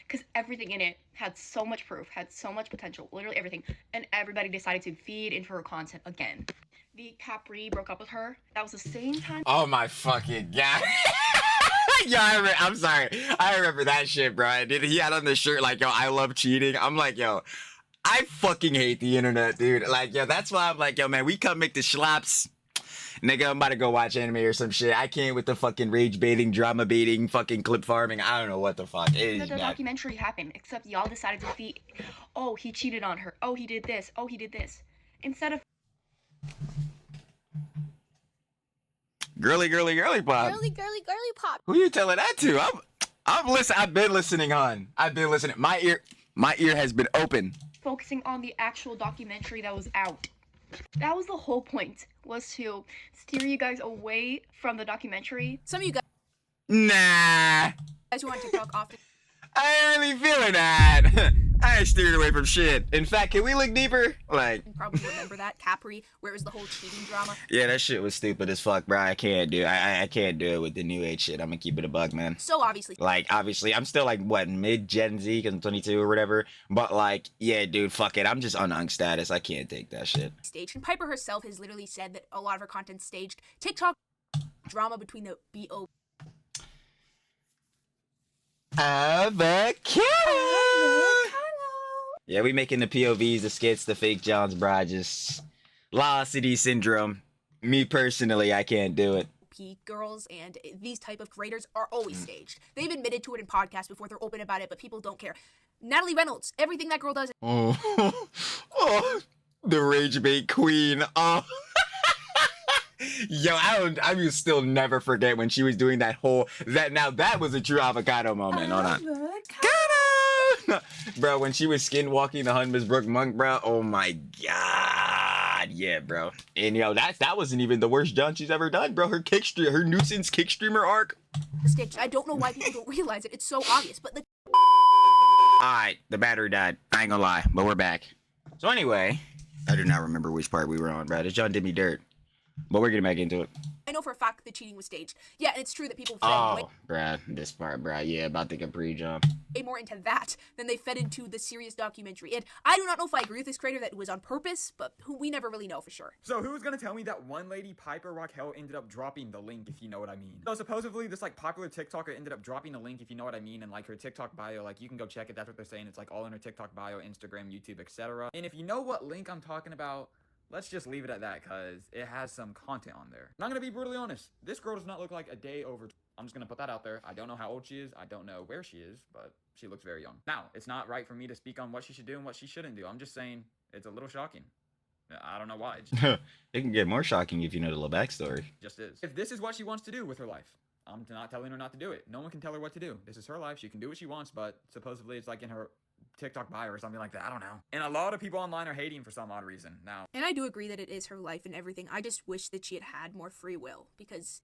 S13: Because everything in it had so much proof, had so much potential, literally everything. And everybody decided to feed into her content again. The Capri broke up with her. That was the same time.
S3: Oh my fucking god. Yeah, I'm sorry. I remember that shit, bro. He had on the shirt like, yo, I love cheating. I'm like, yo, I fucking hate the internet, dude. Like, yo, that's why I'm like, yo, man, we come make the schlaps. Nigga, I'm about to go watch anime or some shit. I can't with the fucking rage baiting, drama baiting, fucking clip farming. I don't know what the fuck. It is
S13: the
S3: bad.
S13: documentary happened, except y'all decided to feed. Oh, he cheated on her. Oh, he did this. Oh, he did this. Instead of
S3: Girly pop.
S4: Girly pop.
S3: Who you telling that to? I'm listening. I've been listening on. I've been listening. My ear has been open.
S13: Focusing on the actual documentary that was out. That was the whole point, was to steer you guys away from the documentary.
S5: Some of you guys
S3: Nah.
S5: who on TikTok often.
S3: I ain't really feeling that. I ain't steering away from shit. In fact, can we look deeper? Like,
S5: Probably remember that Capri, where it was the whole cheating drama.
S3: yeah, that shit was stupid as fuck, bro. I can't do it. I can't do it with the new age shit. I'm gonna keep it a bug, man.
S5: So obviously.
S3: Like, obviously, I'm still like, what, mid-Gen Z, because I'm 22 or whatever. But like, yeah, dude, fuck it. I'm just on unk status. I can't take that shit.
S5: Staged. And Piper herself has literally said that a lot of her content's staged. TikTok drama between the BO.
S3: Avocado. Yeah, we making the POVs, the skits, the fake Johns, bro. Just Law City syndrome. Me personally, I can't do it.
S5: Girls and these type of creators are always staged. They've admitted to it in podcasts before. They're open about it, but people don't care. Natalie Reynolds, everything that girl does.
S3: Oh, the rage bait queen. Oh. Yo, I will still never forget when she was doing that that was a true avocado moment. Hold on. Avocado! Bro, when she was skinwalking the Hunter's Brook monk, bro. Oh my god. Yeah, bro. And yo, that wasn't even the worst John she's ever done, bro. Her nuisance kick streamer arc.
S5: Staged. I don't know why people don't realize it. It's so obvious, but the
S3: Alright, the battery died. I ain't gonna lie, but we're back. So anyway, I do not remember which part we were on, bro. This John did me dirt. But we're getting back into it.
S5: I know for a fact the cheating was staged. Yeah, and it's true that people
S3: fed bruh, this part, bruh. Yeah, about the Capri jump.
S5: way more into that than they fed into the serious documentary. And I do not know if I agree with this creator that it was on purpose, but we never really know for sure.
S12: So who's gonna tell me that one lady, Piper Rockelle, ended up dropping the link, if you know what I mean? So supposedly this like popular TikToker ended up dropping the link, if you know what I mean, and like her TikTok bio, like you can go check it. That's what they're saying. It's like all in her TikTok bio, Instagram, YouTube, etc. And if you know what link I'm talking about, let's just leave it at that, because it has some content on there. And I'm gonna be brutally honest. This girl does not look like a day over. I'm just gonna put that out there. I don't know how old she is. I don't know where she is, but she looks very young. Now, it's not right for me to speak on what she should do and what she shouldn't do. I'm just saying it's a little shocking. I don't know why.
S3: It can get more shocking if you know the little backstory.
S12: Just is. If this is what she wants to do with her life, I'm not telling her not to do it. No one can tell her what to do. This is her life. She can do what she wants, but supposedly it's like in her TikTok bio or something like that. I don't know. And a lot of people online are hating for some odd reason now.
S5: And I do agree that it is her life and everything. I just wish that she had more free will, because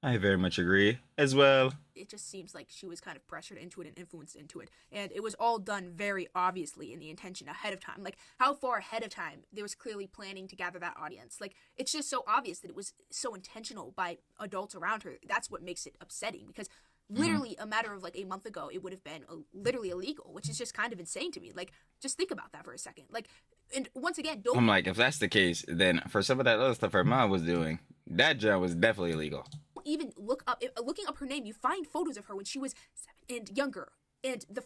S3: I very much agree as well.
S5: It just seems like she was kind of pressured into it and influenced into it. And it was all done very obviously in the intention ahead of time. Like, how far ahead of time there was clearly planning to gather that audience. Like, it's just so obvious that it was so intentional by adults around her. That's what makes it upsetting, because literally a matter of like a month ago, it would have been literally illegal, which is just kind of insane to me. Like, just think about that for a second. Like, and once again, don't.
S3: I'm like, if that's the case, then for some of that other stuff her mom was doing, that job was definitely illegal.
S5: Even looking up her name, you find photos of her when she was 7 and younger, and the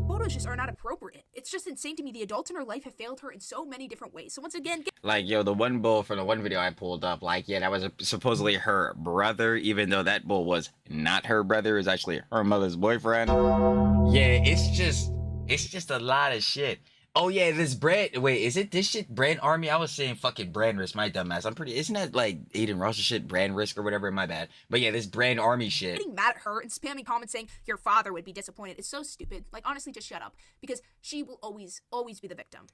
S5: photos just are not appropriate. It's just insane to me. The adults in her life have failed her in so many different ways. So once again,
S3: Like, yo, the one bull from the one video I pulled up, like, yeah, that was supposedly her brother, even though that bull was not her brother. It was actually her mother's boyfriend. Yeah, it's just a lot of shit. Oh yeah, this brand. Wait, is it this shit brand army? I was saying fucking brand risk. My dumbass. I'm pretty. Isn't that like Aiden Ross's shit brand risk or whatever? My bad. But yeah, this brand army shit.
S5: getting mad at her and spamming comments saying your father would be disappointed is so stupid. Like, honestly, just shut up, because she will always be the victim.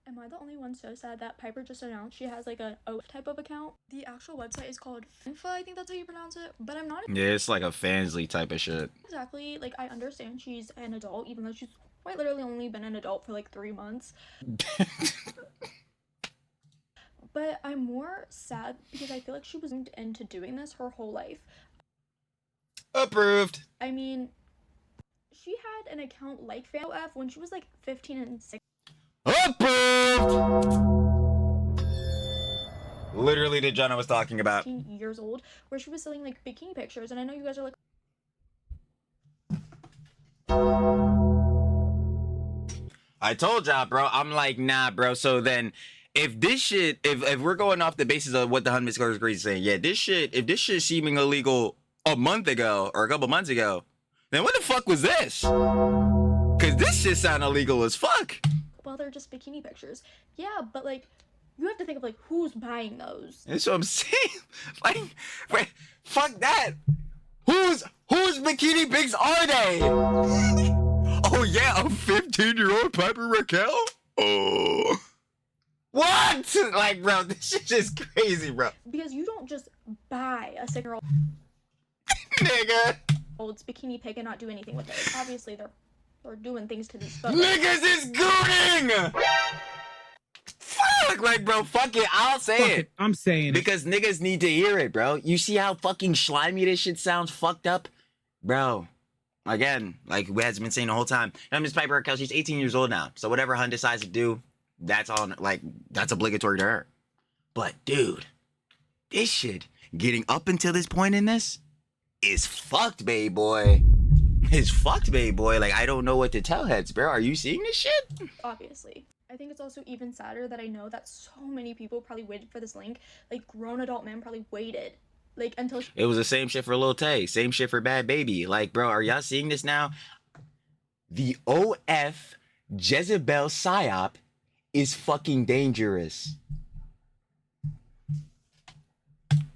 S2: Am I the only one so sad that Piper just announced she has like a O type of account? The actual website is called Finfa, I think that's how you pronounce it, but I'm not
S3: Yeah, it's like a Fansly type of shit.
S2: exactly, like, I understand she's an adult, even though she's quite literally only been an adult for like 3 months. But I'm more sad because I feel like she was into doing this her whole life.
S3: Approved.
S2: I mean, she had an account like FanOF when she was like 15 and 16.
S3: Approved. Literally the John I was talking about.
S2: Years old, where she was selling like bikini pictures, and I know you guys are like,
S3: I told y'all, bro. I'm like, nah, bro. So then, if this shit, if we're going off the basis of what the Hunt Miss is saying, yeah, this shit, if this shit seeming illegal a month ago or a couple months ago, then what the fuck was this? Cause this shit sound illegal as fuck.
S2: well, they're just bikini pictures. Yeah, but like, you have to think of like who's buying those.
S3: That's what I'm saying. Like, wait, fuck that. Whose bikini pics are they? Oh yeah, a 15-year-old Piper Raquel? Oh. What? Like, bro, this shit is crazy, bro.
S2: Because you don't just buy a 6-year-old
S3: Nigga.
S2: old's bikini pic and not do anything with it. Obviously, they're doing things to these photos.
S3: Niggas is gooning! Fuck, like, bro, fuck it, I'll say it.
S14: I'm saying it.
S3: Because niggas need to hear it, bro. You see how fucking slimy this shit sounds fucked up? Bro, again, like we has been saying the whole time, Miss Piper Raquel, she's 18 years old now. So whatever Hunt decides to do, that's on, like, that's obligatory to her. But, dude, this shit, getting up until this point in this, is fucked, babe boy. It's fucked, babe boy. Like, I don't know what to tell heads, bro. Are you seeing this shit?
S2: Obviously. I think it's also even sadder that I know that so many people probably waited for this link. Like, grown adult men probably waited. Like, until...
S3: It was the same shit for Lil Tay. Same shit for Bad Baby. Like, bro, are y'all seeing this now? The OF Jezebel psyop is fucking dangerous.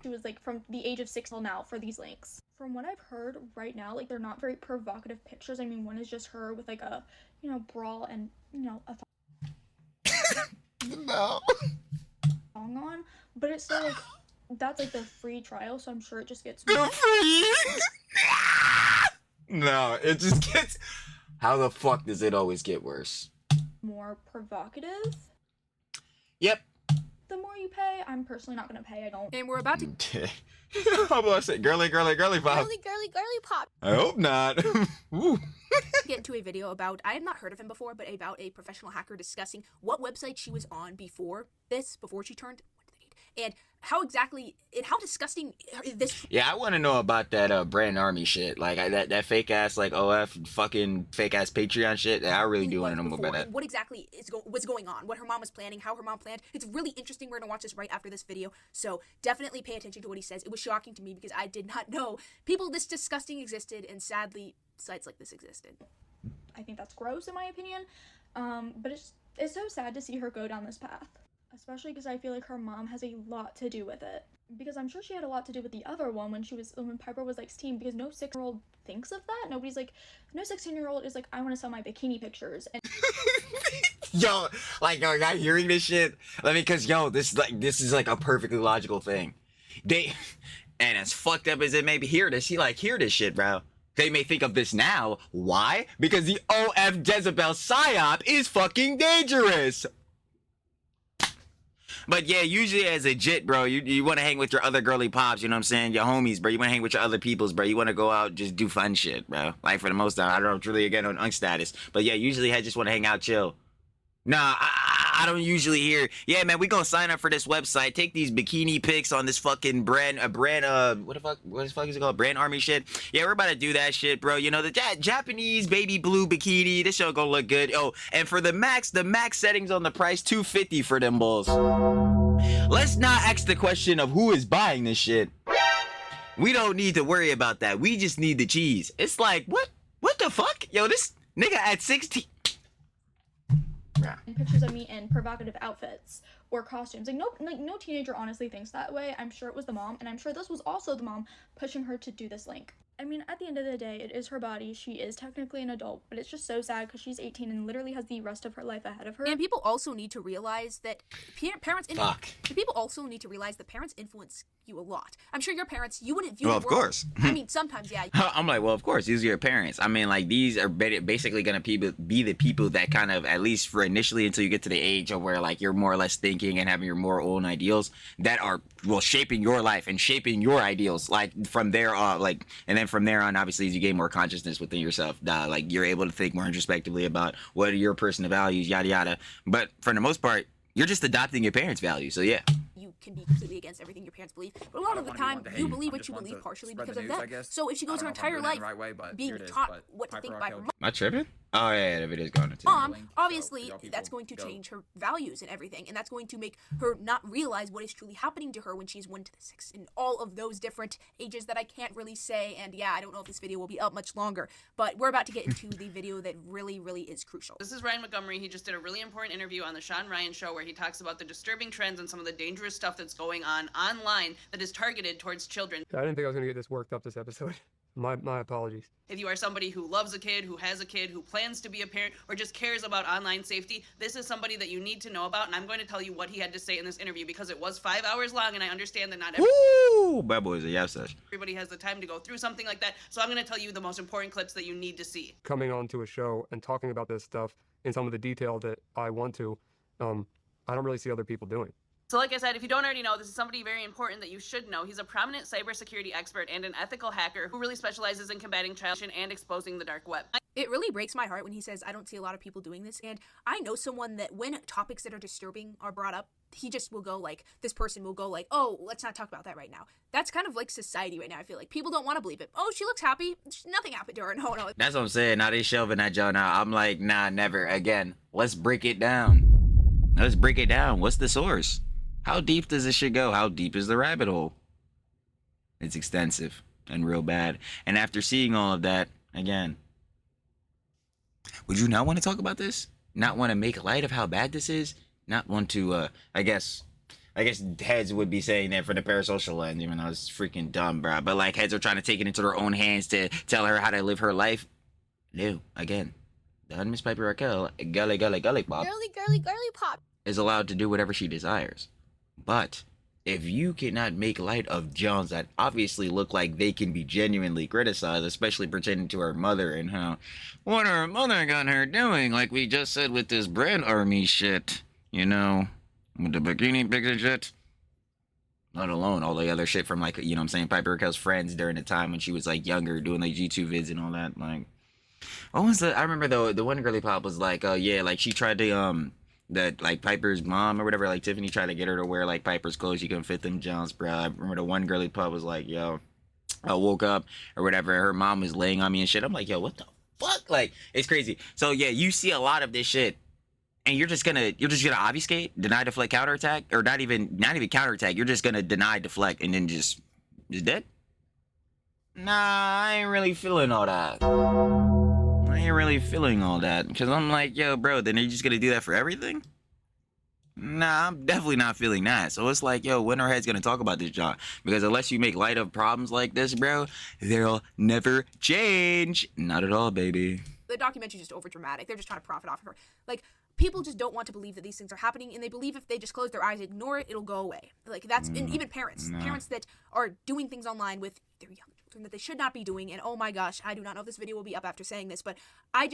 S2: She was, like, from the age of 6 till now for these links. From what I've heard right now, like, they're not very provocative pictures. I mean, one is just her with, like, a, you know, bra and, you know, a
S3: no.
S2: song on, but it's still like that's like the free trial, so I'm sure it just gets
S3: more free. No, it just gets. How the fuck does it always get worse?
S2: More provocative.
S3: Yep.
S2: The more you pay, I'm personally not gonna pay. I don't.
S5: And we're about to.
S3: How about I say, girly pop?
S4: Girly pop.
S3: I hope not. Ooh.
S5: Get into a video about, I have not heard of him before, but about a professional hacker discussing what website she was on before she turned, and how exactly, and how disgusting this.
S3: Yeah, I want to know about that brand army shit, like that fake ass like OF fucking fake ass Patreon shit. I really do want to know more about that.
S5: What exactly was going on? What her mom was planning? How her mom planned? It's really interesting. We're gonna watch this right after this video, so definitely pay attention to what he says. It was shocking to me because I did not know people this disgusting existed, and sadly, sites like this existed.
S2: I think that's gross in my opinion, but it's so sad to see her go down this path. Especially because I feel like her mom has a lot to do with it. Because I'm sure she had a lot to do with the other one when Piper was like 16, because no 6-year-old thinks of that. Nobody's like, no 16-year-old is like, I want to sell my bikini pictures. And
S3: yo, like, are y'all hearing this shit? I mean, cause yo, this is like a perfectly logical thing. And as fucked up as it may be, hear this shit, bro. They may think of this now. Why? Because the OF Jezebel psyop is fucking dangerous. But yeah, usually as a jit, bro, you want to hang with your other girly pops, you know what I'm saying? Your homies, bro. You want to hang with your other peoples, bro. You want to go out, just do fun shit, bro. Like, for the most time, I don't know, truly again on status. But yeah, usually I just want to hang out, chill. Nah, I don't usually hear, yeah, man, we gonna sign up for this website, take these bikini pics on this fucking brand, what the fuck is it called? Brand Army shit. Yeah, we're about to do that shit, bro. You know, the Japanese baby blue bikini. This show gonna look good. Oh, and for the max settings on the price, $250 for them bulls. Let's not ask the question of who is buying this shit. We don't need to worry about that. We just need the cheese. It's like, what the fuck? Yo, this nigga at 16.
S2: And pictures of me in provocative outfits or costumes. No teenager honestly thinks that way. I'm sure it was the mom, and I'm sure this was also the mom pushing her to do this link. I mean, at the end of the day, it is her body. She is technically an adult, but it's just so sad because she's 18 and literally has the rest of her life ahead of her.
S5: And people also need to realize that parents influence you a lot. I'm sure your parents, you wouldn't view
S3: Well,
S5: the
S3: of
S5: world-
S3: course.
S5: I mean, sometimes, yeah.
S3: I'm like, well, of course, these are your parents. I mean, like, these are basically going to be the people that kind of, at least for initially until you get to the age of where, like, you're more or less thinking and having your more own ideals that are, well, shaping your life and shaping your ideals. Like, from there on, like, and then from there on, obviously, as you gain more consciousness within yourself, like, you're able to think more introspectively about what are your personal values, yada, yada. But for the most part, you're just adopting your parents' values. So, yeah.
S5: You can be completely against everything your parents believe, but a lot of the time you believe what you believe partially because of that. So if she goes her entire life being taught what to think by her
S3: Am I tripping? Oh, yeah, the video's going to.
S5: mom, obviously that's going to change her values and everything, and that's going to make her not realize what is truly happening to her when she's 1 to 6 in all of those different ages that I can't really say. And yeah, I don't know if this video will be up much longer, but we're about to get into the video that really, really is crucial.
S14: This is Ryan Montgomery. He just did a really important interview on the Sean Ryan Show where he talks about the disturbing trends and some of the dangerous stuff that's going on online that is targeted towards children.
S15: I didn't think I was going to get this worked up this episode. My apologies.
S14: If you are somebody who loves a kid, who has a kid, who plans to be a parent, or just cares about online safety, this is somebody that you need to know about, and I'm going to tell you what he had to say in this interview because it was 5 hours long, and I understand that not
S3: Woo! Bad boys, yes,
S14: everybody has the time to go through something like that, so I'm going to tell you the most important clips that you need to see.
S15: Coming onto a show and talking about this stuff in some of the detail that I want to, I don't really see other people doing.
S14: So like I said, if you don't already know, this is somebody very important that you should know. He's a prominent cybersecurity expert and an ethical hacker who really specializes in combating child and exposing the dark web.
S5: It really breaks my heart when he says, I don't see a lot of people doing this. And I know someone that when topics that are disturbing are brought up, he just will go like, this person will go like, oh, let's not talk about that right now. That's kind of like society right now. I feel like people don't want to believe it. Oh, she looks happy. Nothing happened to her. No.
S3: That's what I'm saying. Now they shelving that Joe now. I'm like, nah, never again. Let's break it down. Let's break it down. What's the source? How deep does this shit go? How deep is the rabbit hole? It's extensive and real bad. And after seeing all of that, again, would you not want to talk about this? Not want to make light of how bad this is? Not want to, I guess heads would be saying that for the parasocial lens, even though it's freaking dumb, bro. But like heads are trying to take it into their own hands to tell her how to live her life. No, again, the Miss Piper Rockelle, gully pop,
S4: Girly pop.
S3: is allowed to do whatever she desires. But if you cannot make light of Jones that obviously look like they can be genuinely criticized, especially pertaining to her mother and how what her mother got her doing, like we just said with this bread army shit, you know, with the bikini picture shit. Let alone all the other shit from like, you know what I'm saying, Piper Rockelle's friends during the time when she was like younger, doing like G2 vids and all that. Like, what was I remember the one girly pop was like, oh yeah, like she tried to that like Piper's mom or whatever, like Tiffany tried to get her to wear like Piper's clothes. She couldn't fit them Jones, bro. I remember the one girly pub was like, yo, I woke up or whatever, her mom was laying on me and shit. I'm like, yo, what the fuck? Like, it's crazy. So yeah, you see a lot of this shit and you're just gonna obfuscate, deny, deflect, counterattack, or not even counterattack. You're just gonna deny, deflect, and then just dead. Nah, I ain't really feeling all that. Because I'm like, yo, bro, then are you just gonna do that for everything? Nah, I'm definitely not feeling that. So it's like, yo, when are heads gonna talk about this, John? Because unless you make light of problems like this, bro, they'll never change. Not at all, baby.
S5: The documentary's just over dramatic. They're just trying to profit off of her. Like, people just don't want to believe that these things are happening, and they believe if they just close their eyes, ignore it, it'll go away. Like, that's, and even parents that are doing things online with their young children that they should not be doing, and oh my gosh, I do not know if this video will be up after saying this, but I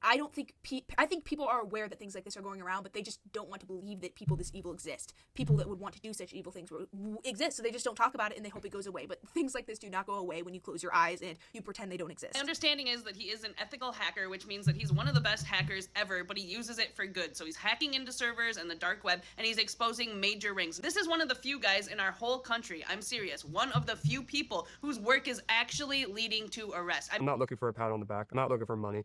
S5: I don't think I think people are aware that things like this are going around, but they just don't want to believe that people this evil exist. People that would want to do such evil things exist, so they just don't talk about it and they hope it goes away. But things like this do not go away when you close your eyes and you pretend they don't exist.
S14: My understanding is that he is an ethical hacker, which means that he's one of the best hackers ever, but he uses it for good. So he's hacking into servers and the dark web, and he's exposing major rings. This is one of the few guys in our whole country, I'm serious, one of the few people whose work is actually leading to arrest.
S15: I'm not looking for a pat on the back. I'm not looking for money.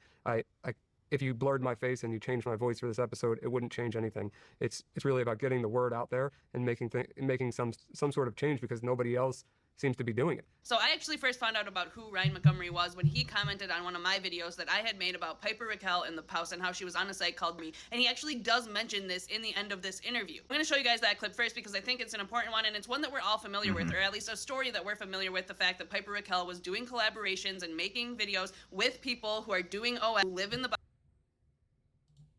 S15: If you blurred my face and you changed my voice for this episode, it wouldn't change anything. It's really about getting the word out there and making some sort of change, because nobody else seems to be doing it.
S14: So I actually first found out about who Ryan Montgomery was when he commented on one of my videos that I had made about Piper Raquel in the house and how she was on a site called Me, and he actually does mention this in the end of this interview. I'm going to show you guys that clip first because I think it's an important one, and it's one that we're all familiar with, or at least a story that we're familiar with, the fact that Piper Raquel was doing collaborations and making videos with people who are doing OS, who live in the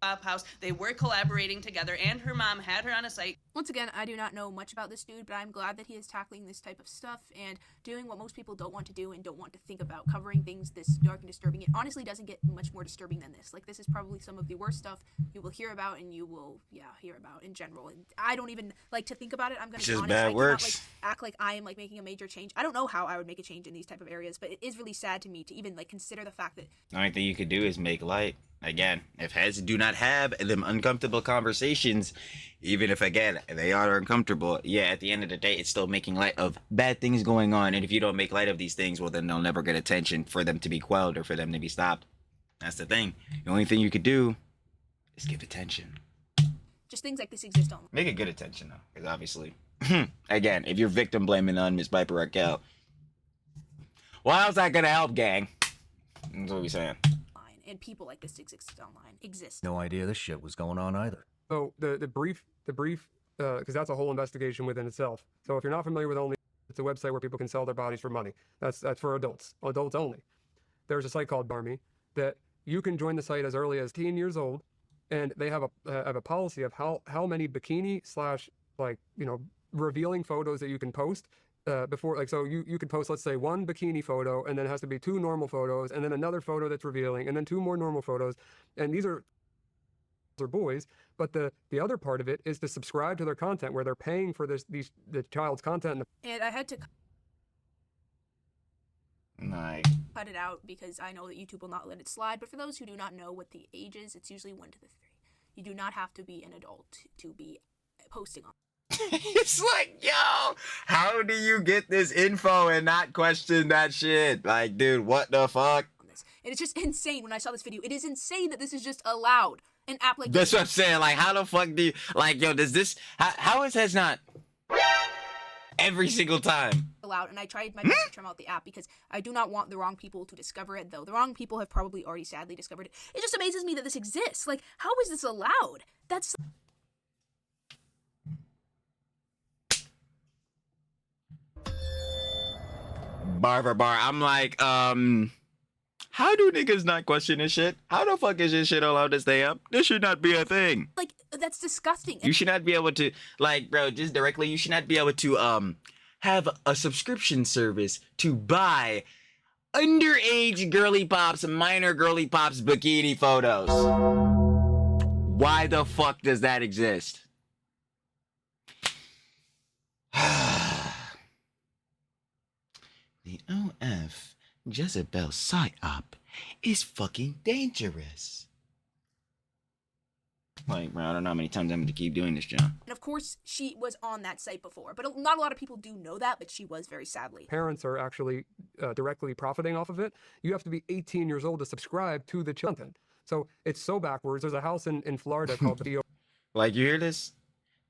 S14: house. They were collaborating together, and her mom had her on a site.
S5: Once again, I do not know much about this dude, but I'm glad that he is tackling this type of stuff and doing what most people don't want to do and don't want to think about, covering things this dark and disturbing. It honestly doesn't get much more disturbing than this. Like, this is probably some of the worst stuff you will hear about and you will, hear about in general. And I don't even like to think about it. I'm going to be honest. I cannot, act like I am, making a major change. I don't know how I would make a change in these type of areas, but it is really sad to me to even, consider the fact that...
S3: The only thing you could do is make light. Again, if heads do not have them uncomfortable conversations, even if, again, they are uncomfortable, at the end of the day, it's still making light of bad things going on. And if you don't make light of these things, well, then they'll never get attention for them to be quelled or for them to be stopped. That's the thing. The only thing you could do is give attention.
S5: Just things like this exist online.
S3: Make it good attention, though, because obviously, again, if you're victim blaming on Miss Piper Raquel, well, how's that going to help, gang? That's what we're saying.
S5: And people like this exist.
S16: No idea this shit was going on either.
S15: So the brief, because that's a whole investigation within itself. So if you're not familiar with Only, it's a website where people can sell their bodies for money. That's for adults only. There's a site called Barmy that you can join the site as early as 10 years old, and they have a policy of how many bikini / revealing photos that you can post. Before, so you could post, let's say, one bikini photo, and then it has to be 2 normal photos, and then another photo that's revealing, and then 2 more normal photos. And these are boys, but the other part of it is to subscribe to their content, where they're paying for the child's content.
S5: And I had to cut it out because I know that YouTube will not let it slide. But for those who do not know what the age is, it's usually 1 to 3. You do not have to be an adult to be posting on.
S3: It's like, yo, how do you get this info and not question that shit? Like, dude, what the fuck?
S5: And it's just insane when I saw this video. It is insane that this is just allowed. An app like
S3: That's what I'm saying. Like, how the fuck do you, does this, how is that not every single time
S5: allowed? And I tried my best to trim out the app because I do not want the wrong people to discover it, though the wrong people have probably already sadly discovered it. It just amazes me that this exists. Like, how is this allowed? That's...
S3: bar for bar. I'm like, how do niggas not question this shit? How the fuck is this shit allowed to stay up? This should not be a thing.
S5: Like, that's disgusting.
S3: You should not be able to, bro, just directly, you should not be able to, have a subscription service to buy underage girly pops, minor girly pops bikini photos. Why the fuck does that exist? The OF Jezebel psyop is fucking dangerous. Like, bro, I don't know how many times I'm going to keep doing this, John.
S5: And of course, she was on that site before, but not a lot of people do know that, but she was, very sadly.
S15: Parents are actually directly profiting off of it. You have to be 18 years old to subscribe to the content. So it's so backwards. There's a house in Florida called Video.
S3: Like, you hear this?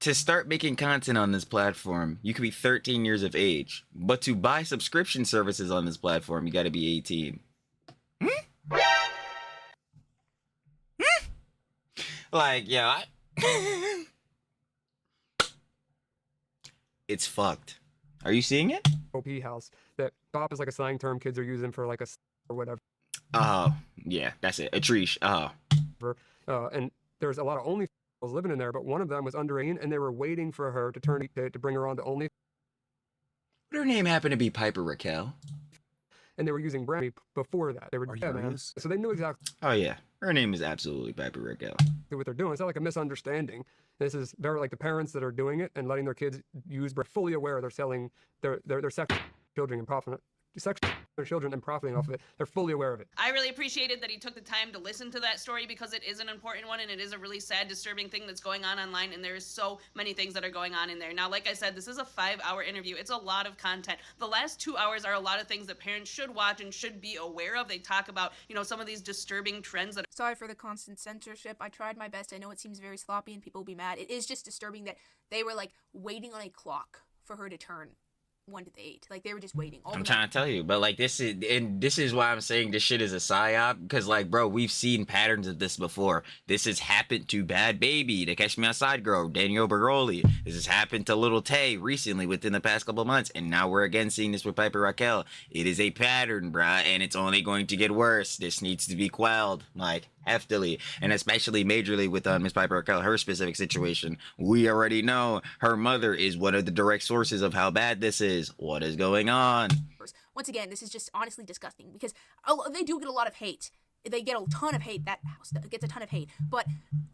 S3: To start making content on this platform, you could be 13 years of age. But to buy subscription services on this platform, you got to be 18. Like, yeah, it's fucked. Are you seeing it?
S15: OP house. That bop is like a slang term kids are using for like a or whatever.
S3: Oh, yeah, that's it. A treesh.
S15: And there's a lot of OnlyFans living in there, but one of them was under 18, and they were waiting for her to bring her on to OnlyFans.
S3: Would her name happen to be Piper Raquel?
S15: and they were using Brandy before that. They were so they knew exactly.
S3: Oh yeah, her name is absolutely Piper Raquel.
S15: What they're doing. It's not like a misunderstanding. This is very like the parents that are doing it and letting their kids use. They're fully aware they're selling their sex children and profiting their children and profiting off of it. They're fully aware of it.
S14: I really appreciated that he took the time to listen to that story because it is an important one and it is a really sad, disturbing thing that's going on online, and there is so many things that are going on in there. Now, like I said, this is a 5-hour interview. It's a lot of content. The last 2 hours are a lot of things that parents should watch and should be aware of. They talk about, you know, some of these disturbing trends that
S5: Sorry for the constant censorship. I tried my best. I know it seems very sloppy and people will be mad. It is just disturbing that they were like waiting on a clock for her to turn 1 to 8. Like they were just waiting.
S3: I'm trying to tell you, but like this is why I'm saying this shit is a psyop, because like, bro, we've seen patterns of this before. This has happened to Bad Baby, the Catch Me Outside girl, Danielle Bergoli. This has happened to Little Tay recently within the past couple months, and now we're again seeing this with Piper Raquel. It is a pattern, bruh, and it's only going to get worse. This needs to be quelled, like heftily, and especially majorly with Miss Piper Raquel, her specific situation. We already know her mother is one of the direct sources of how bad this is. What is going on?
S5: Once again, this is just honestly disgusting because they do get a lot of hate. They get a ton of hate. That house gets a ton of hate. But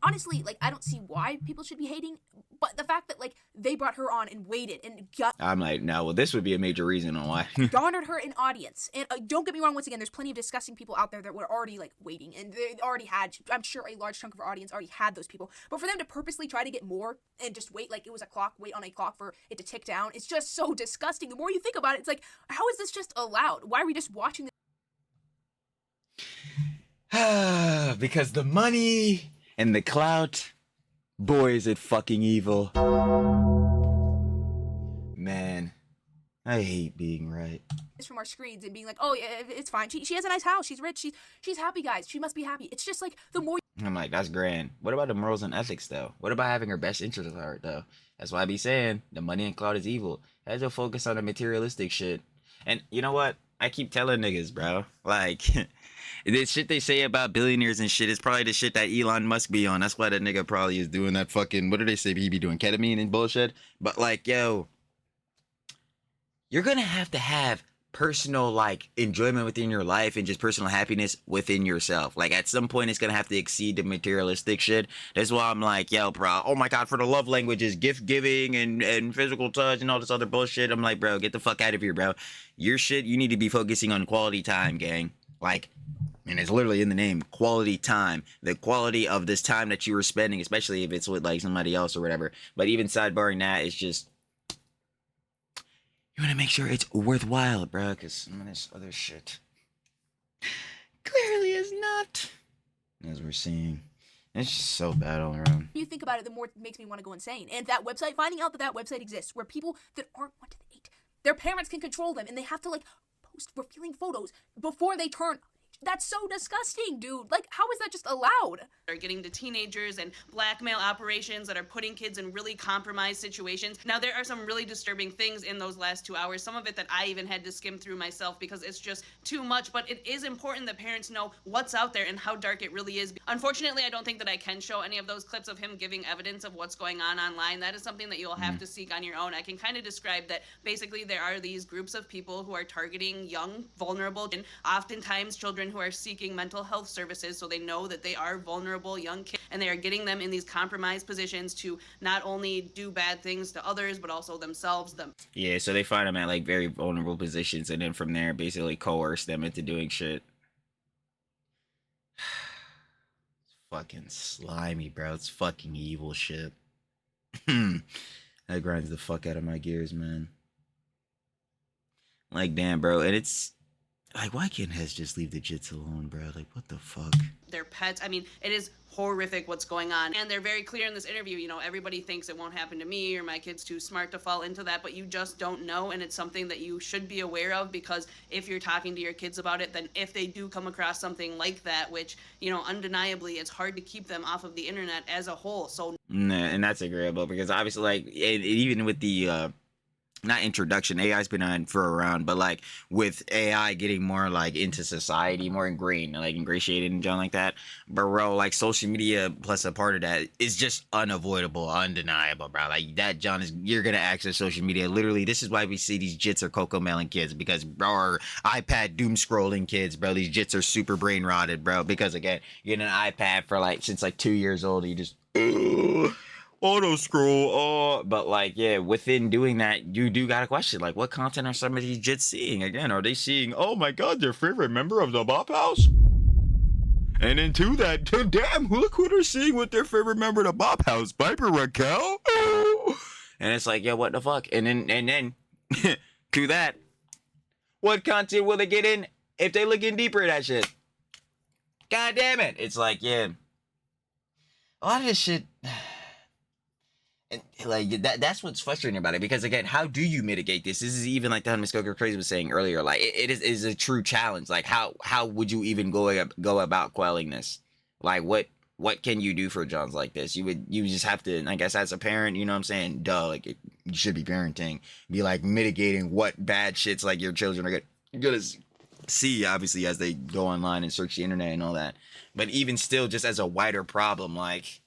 S5: honestly, like, I don't see why people should be hating. But the fact that, like, they brought her on and waited and
S3: I'm like, no, well, this would be a major reason on why.
S5: garnered her an audience. And don't get me wrong, once again, there's plenty of disgusting people out there that were already, like, waiting. And they already had, I'm sure a large chunk of our audience already had those people. But for them to purposely try to get more and just wait like it was a clock, wait on a clock for it to tick down, it's just so disgusting. The more you think about it, it's like, how is this just allowed? Why are we just watching this?
S3: Because the money and the clout, boy, is it fucking evil. Man, I hate being right.
S5: From our screens and being like, oh yeah, it's fine. She has a nice house. She's rich. She's happy, guys. She must be happy. It's just like the more.
S3: I'm like, that's grand. What about the morals and ethics though? What about having her best interest at heart though? That's why I be saying the money and clout is evil. Has your focus on the materialistic shit. And you know what? I keep telling niggas, bro. Like, this shit they say about billionaires and shit is probably the shit that Elon Musk be on. That's why that nigga probably is doing that fucking, what do they say he be doing? Ketamine and bullshit? But like, yo, you're gonna have to have personal, like, enjoyment within your life and just personal happiness within yourself. Like, at some point, it's gonna have to exceed the materialistic shit. That's why I'm like, yo, bro, oh my god, for the love languages, gift giving and physical touch and all this other bullshit. I'm like, bro, get the fuck out of here, bro. Your shit, you need to be focusing on quality time, gang. Like, and it's literally in the name, quality time. The quality of this time that you were spending, especially if it's with, like, somebody else or whatever. But even sidebarring that, it's just, you want to make sure it's worthwhile, bro, because some of this other shit clearly is not, as we're seeing. It's just so bad all around.
S5: You think about it, the more it makes me want to go insane. And that website, finding out that that website exists, where people that aren't 1 to 8, their parents can control them, and they have to, like, post revealing photos before they turn. That's so disgusting, dude. Like, how is that just allowed?
S14: Are getting to teenagers and blackmail operations that are putting kids in really compromised situations. Now, there are some really disturbing things in those last 2 hours, some of it that I even had to skim through myself because it's just too much, but it is important that parents know what's out there and how dark it really is. Unfortunately, I don't think that I can show any of those clips of him giving evidence of what's going on online. That is something that you'll have to seek on your own. I can kind of describe that basically there are these groups of people who are targeting young, vulnerable, and oftentimes children who are seeking mental health services, so they know that they are vulnerable young kids, and they are getting them in these compromised positions to not only do bad things to others, but also themselves.
S3: Yeah, so they find them at, like, very vulnerable positions, and then from there, basically coerce them into doing shit. It's fucking slimy, bro. It's fucking evil shit. That grinds the fuck out of my gears, man. Like, damn, bro, and it's like, why can't Hez just leave the jits alone, bro? Like, what the fuck?
S14: Their pets. I mean, it is horrific what's going on. And they're very clear in this interview, you know, everybody thinks it won't happen to me or my kid's too smart to fall into that, but you just don't know. And it's something that you should be aware of, because if you're talking to your kids about it, then if they do come across something like that, which, you know, undeniably, it's hard to keep them off of the internet as a whole. So,
S3: and that's agreeable, because obviously, like, even with the not introduction. AI's been on for around, but like with AI getting more like into society, more ingrained, like ingratiated and John like that. But bro, like social media plus a part of that is just unavoidable, undeniable, bro. Like that, John, is you're gonna access social media. Literally, this is why we see these jits or cocoa melon kids, because bro, our iPad doom scrolling kids, bro. These jits are super brain rotted, bro. Because again, you get an iPad for like since like 2 years old, you just auto scroll. But like, yeah, within doing that, you do got to question, like, what content are some of these jits seeing? Again, are they seeing, oh my god, their favorite member of the Bop House? And into that, damn, look who they're seeing with their favorite member of the Bop House, Piper Raquel. And it's like, yo, what the fuck? And then to that, what content will they get in if they look in deeper at that shit? God damn it. It's like, yeah, a lot of this shit. And like that's what's frustrating about it, because again, how do you mitigate this? This is even like the Miss Coco Crazy was saying earlier, like it is a true challenge. Like how would you even go about quelling this? Like what can you do for Johns like this? You just have to, I guess, as a parent, you know what I'm saying, like you should be parenting, be like mitigating what bad shits like your children are gonna see, obviously, as they go online and search the internet and all that. But even still, just as a wider problem, like,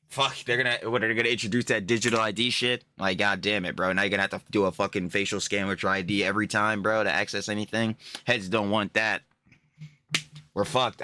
S3: fuck, they're gonna introduce that digital ID shit? Like, god damn it, bro. Now you're gonna have to do a fucking facial scan with your ID every time, bro, to access anything. Heads don't want that. We're fucked.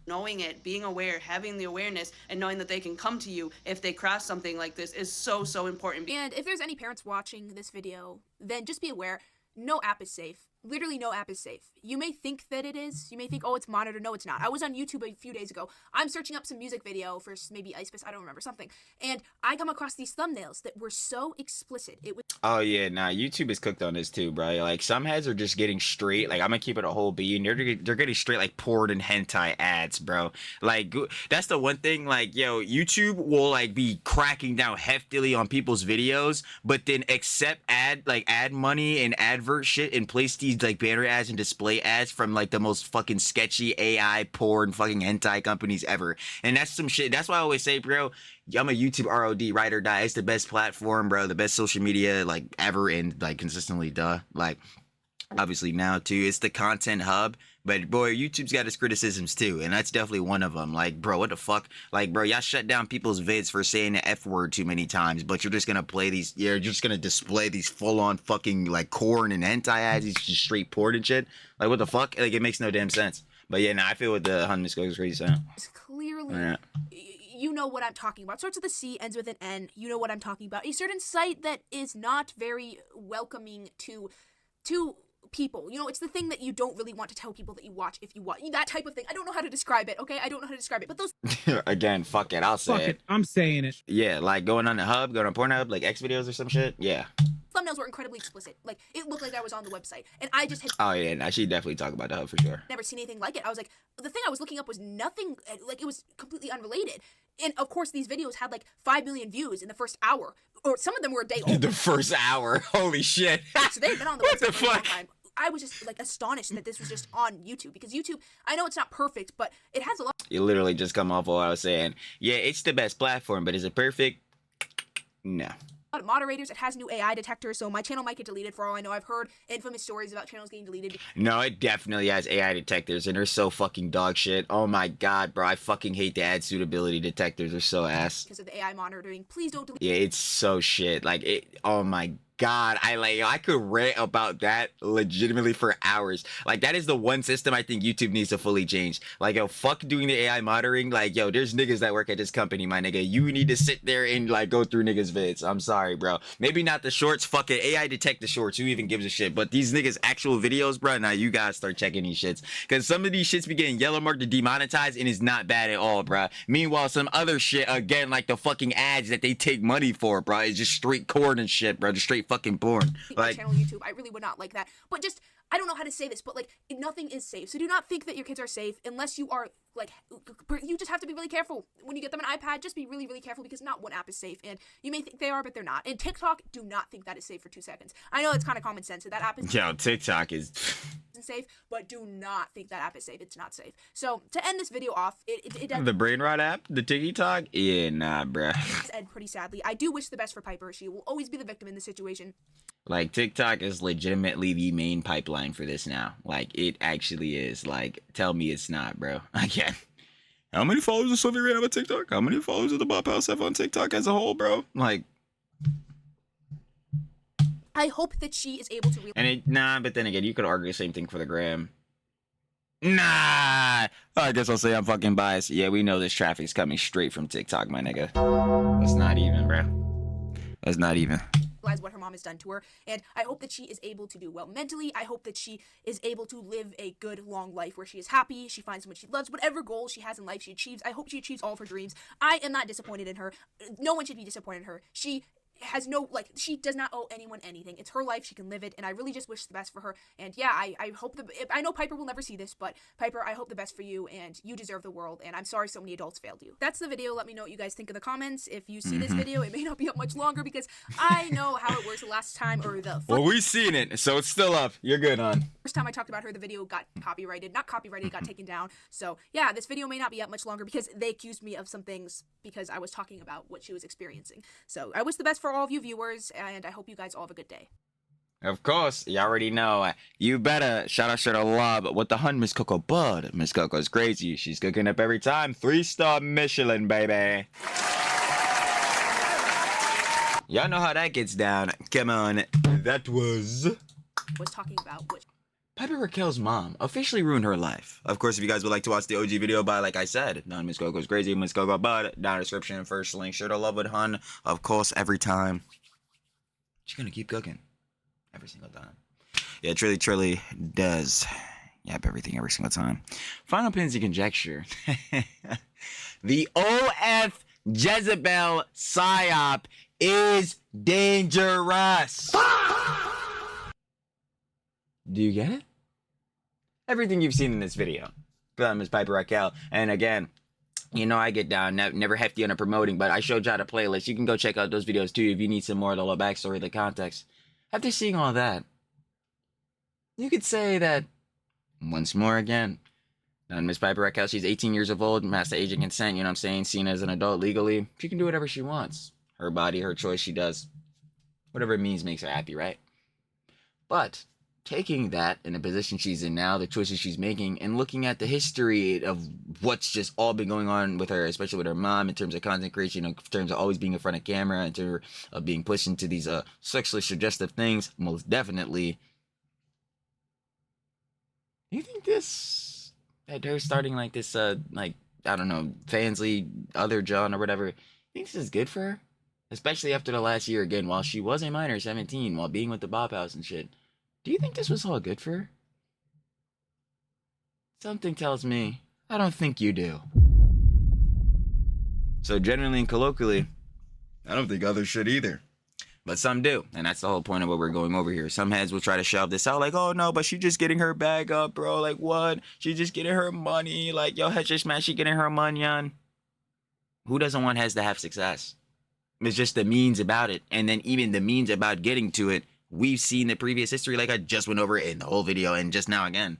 S14: Knowing it, being aware, having the awareness, and knowing that they can come to you if they cross something like this is so, so important.
S5: And if there's any parents watching this video, then just be aware, no app is safe. Literally no app is safe. You may think that it is. You may think, oh, it's monitored. No, it's not. I was on YouTube a few days ago. I'm searching up some music video for maybe Ice Fist, I don't remember, something. And I come across these thumbnails that were so explicit. It was...
S3: Oh yeah, nah, YouTube is cooked on this too, bro. Like some heads are just getting straight, like I'm gonna keep it a whole bean. They're getting straight like porn and hentai ads, bro. Like that's the one thing, like, yo, YouTube will like be cracking down heftily on people's videos, but then accept ad money and advert shit and place these like banner ads and display ads from like the most fucking sketchy AI porn fucking hentai companies ever. And that's some shit. That's why I always say, bro, I'm a YouTube ROD, ride or die. It's the best platform, bro. The best social media like ever, and like consistently, like obviously now too. It's the content hub, but boy, YouTube's got its criticisms too, and that's definitely one of them. Like, bro, what the fuck? Like, bro, y'all shut down people's vids for saying the F word too many times, but you're just gonna play these. You're just gonna display these full on fucking like corn and hentai ads, these just straight porn and shit. Like, what the fuck? Like, it makes no damn sense. But yeah, I feel what the Miss Coco's Crazy sound.
S5: It's clearly. You know what I'm talking about. Starts with a C, ends with an N. You know what I'm talking about. A certain site that is not very welcoming to people. You know, it's the thing that you don't really want to tell people that you watch if you watch. That type of thing. I don't know how to describe it, okay? I don't know how to describe it. But those...
S3: Again, fuck it. I'll say it.
S10: I'm saying it.
S3: Yeah, like going on the hub, going on Pornhub, like X videos or some shit. Yeah.
S5: Thumbnails were incredibly explicit. Like, it looked like I was on the website. And I just had...
S3: Oh, yeah, I should definitely talk about the hub for sure.
S5: Never seen anything like it. I was like, the thing I was looking up was nothing, like, it was completely unrelated. And, of course, these videos had, like, 5 million views in the first hour. Or some of them were a day old.
S3: The first hour? Holy shit.
S5: So they've been on the website for a long time. I was just, like, astonished that this was just on YouTube. Because YouTube, I know it's not perfect, but it has a lot...
S3: You literally just come off what I was saying. Yeah, it's the best platform, but is it perfect? No.
S5: A lot of moderators. It has new AI detectors, so my channel might get deleted for all I know. I've heard infamous stories about channels getting deleted.
S3: No, it definitely has AI detectors, and they're so fucking dog shit. Oh my god, bro, I fucking hate the ad suitability detectors. They're so ass.
S5: Because of the AI monitoring. Please don't delete.
S3: Yeah, it's so shit. Like, oh my god, I could rant about that legitimately for hours. Like, that is the one system I think YouTube needs to fully change. Like, yo, fuck doing the AI monitoring. Like, yo, there's niggas that work at this company, my nigga. You need to sit there and, like, go through niggas' vids. I'm sorry, bro. Maybe not the shorts. Fuck it. AI detect the shorts. Who even gives a shit? But these niggas' actual videos, bro, now you guys start checking these shits. Because some of these shits be getting yellow marked or demonetized, and it's not bad at all, bro. Meanwhile, some other shit, again, like the fucking ads that they take money for, bro, is just straight corn and shit, bro. Just straight fucking porn.
S5: Like, channel YouTube, I really would not like that. But just, I don't know how to say this, but like, nothing is safe. So do not think that your kids are safe unless you are like, you just have to be really careful when you get them an iPad. Just be really, really careful, because not one app is safe, and you may think they are, but they're not. And TikTok, do not think that is safe for 2 seconds. I know it's kind of common sense that app is.
S3: Yo, TikTok is
S5: safe, but do not think that app is safe. It's not safe. So to end this video off, it
S3: the brain rot app, the TikTok, yeah, nah, bruh.
S5: It's pretty me sadly. I do wish the best for Piper. She will always be the victim in this situation.
S3: Like, TikTok is legitimately the main pipeline for this now. Like, it actually is. Like, tell me it's not, bro. I can't. How many followers does Sylvia Rhea have on TikTok? How many followers does the Bop House have on TikTok as a whole, bro? Like,
S5: I hope that she is able to
S3: but then again, you could argue the same thing for the gram. Nah, I guess I'll say I'm fucking biased. Yeah, we know this traffic's coming straight from TikTok, my nigga. That's not even, bro. That's not even.
S5: realize what her mom has done to her, and I hope that she is able to do well mentally. I hope that she is able to live a good, long life where she is happy, she finds someone she loves, whatever goals she has in life she achieves. I hope she achieves all of her dreams. I am not disappointed in her. No one should be disappointed in her. She has no, like, she does not owe anyone anything. It's her life, she can live it, and I really just wish the best for her. And yeah, I hope I know Piper will never see this, but Piper, I hope the best for you, and you deserve the world, and I'm sorry so many adults failed you. That's the video. Let me know what you guys think in the comments. If you see this video, it may not be up much longer, because I know how it works the last time, or the
S3: well, we've seen it, so it's still up. You're good, hon.
S5: first time I talked about her, the video got copyrighted. Not copyrighted, it got taken down. So yeah, this video may not be up much longer because they accused me of some things because I was talking about what she was experiencing. So I wish the best for all of you viewers, and I hope you guys all have a good day.
S3: Of course, you already know. You better shout out to love with the hun, Miss Coco Bud. Miss Coco's crazy. She's cooking up every time. 3-star Michelin, baby. Y'all know how that gets down. Come on. That was
S5: Talking about which
S3: Piper Rockelle's mom officially ruined her life. Of course, if you guys would like to watch the OG video by, like I said, Miss Coco's crazy, Miss Coco Bud, down in the description, first link, sure to love with hun. Of course, every time. She's gonna keep cooking. Every single time. Yeah, truly does. Yep, everything every single time. Final opinions and conjecture. The OF Jezebel psyop is dangerous. Do you get it? Everything you've seen in this video from Ms. Piper Rockelle. And again, you know I get down, never hefty on a promoting, but I showed y'all the playlist. You can go check out those videos too if you need some more of the little backstory, the context. After seeing all that, you could say that, once more again, Ms. Piper Rockelle, she's 18 years of old, past the age of consent, you know what I'm saying, seen as an adult legally. She can do whatever she wants. Her body, her choice, she does. Whatever it means makes her happy, right? But taking that in the position she's in now, the choices she's making, and looking at the history of what's just all been going on with her, especially with her mom, in terms of content creation, in terms of always being in front of camera, in terms of being pushed into these sexually suggestive things, most definitely. Do you think this, that her starting like this, like, I don't know, Fansly, other John or whatever, you think this is good for her? Especially after the last year again, while she was a minor, 17, while being with the Bop House and shit. Do you think this was all good for her? Something tells me, I don't think you do. So generally and colloquially, I don't think others should either. But some do, and that's the whole point of what we're going over here. Some heads will try to shove this out like, oh no, but she's just getting her bag up, bro. Like what? She's just getting her money. Like, yo, head just man, she getting her money on. Who doesn't want heads to have success? It's just the means about it. And then even the means about getting to it, we've seen the previous history, like I just went over it in the whole video and just now again.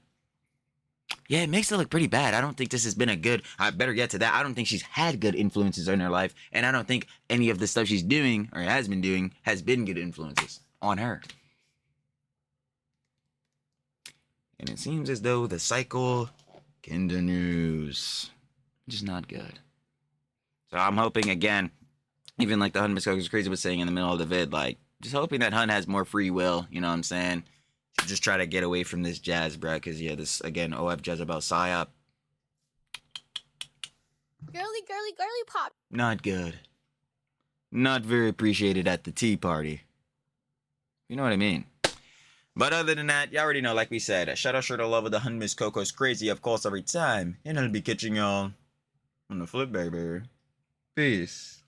S3: Yeah, it makes it look pretty bad. I don't think this has been a good, I better get to that. I don't think she's had good influences in her life. And I don't think any of the stuff she's doing or has been doing has been good influences on her. And it seems as though the cycle continues. Which is not good. So I'm hoping again, even like the Hun Miss Coco's Crazy was saying in the middle of the vid, like, just hoping that Hun has more free will, you know what I'm saying? Just try to get away from this jazz, bruh, because, yeah, this, again, OF Jezebel psyop.
S4: Girly pop.
S3: Not good. Not very appreciated at the tea party. You know what I mean? But other than that, you already know, like we said, shout out sure to love of the Hun Miss Coco's Crazy, of course, every time. And I'll be catching y'all on the flip, baby. Peace.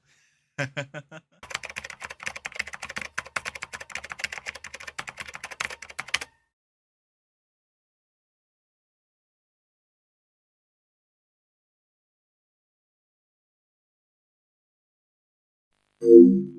S17: Thank you.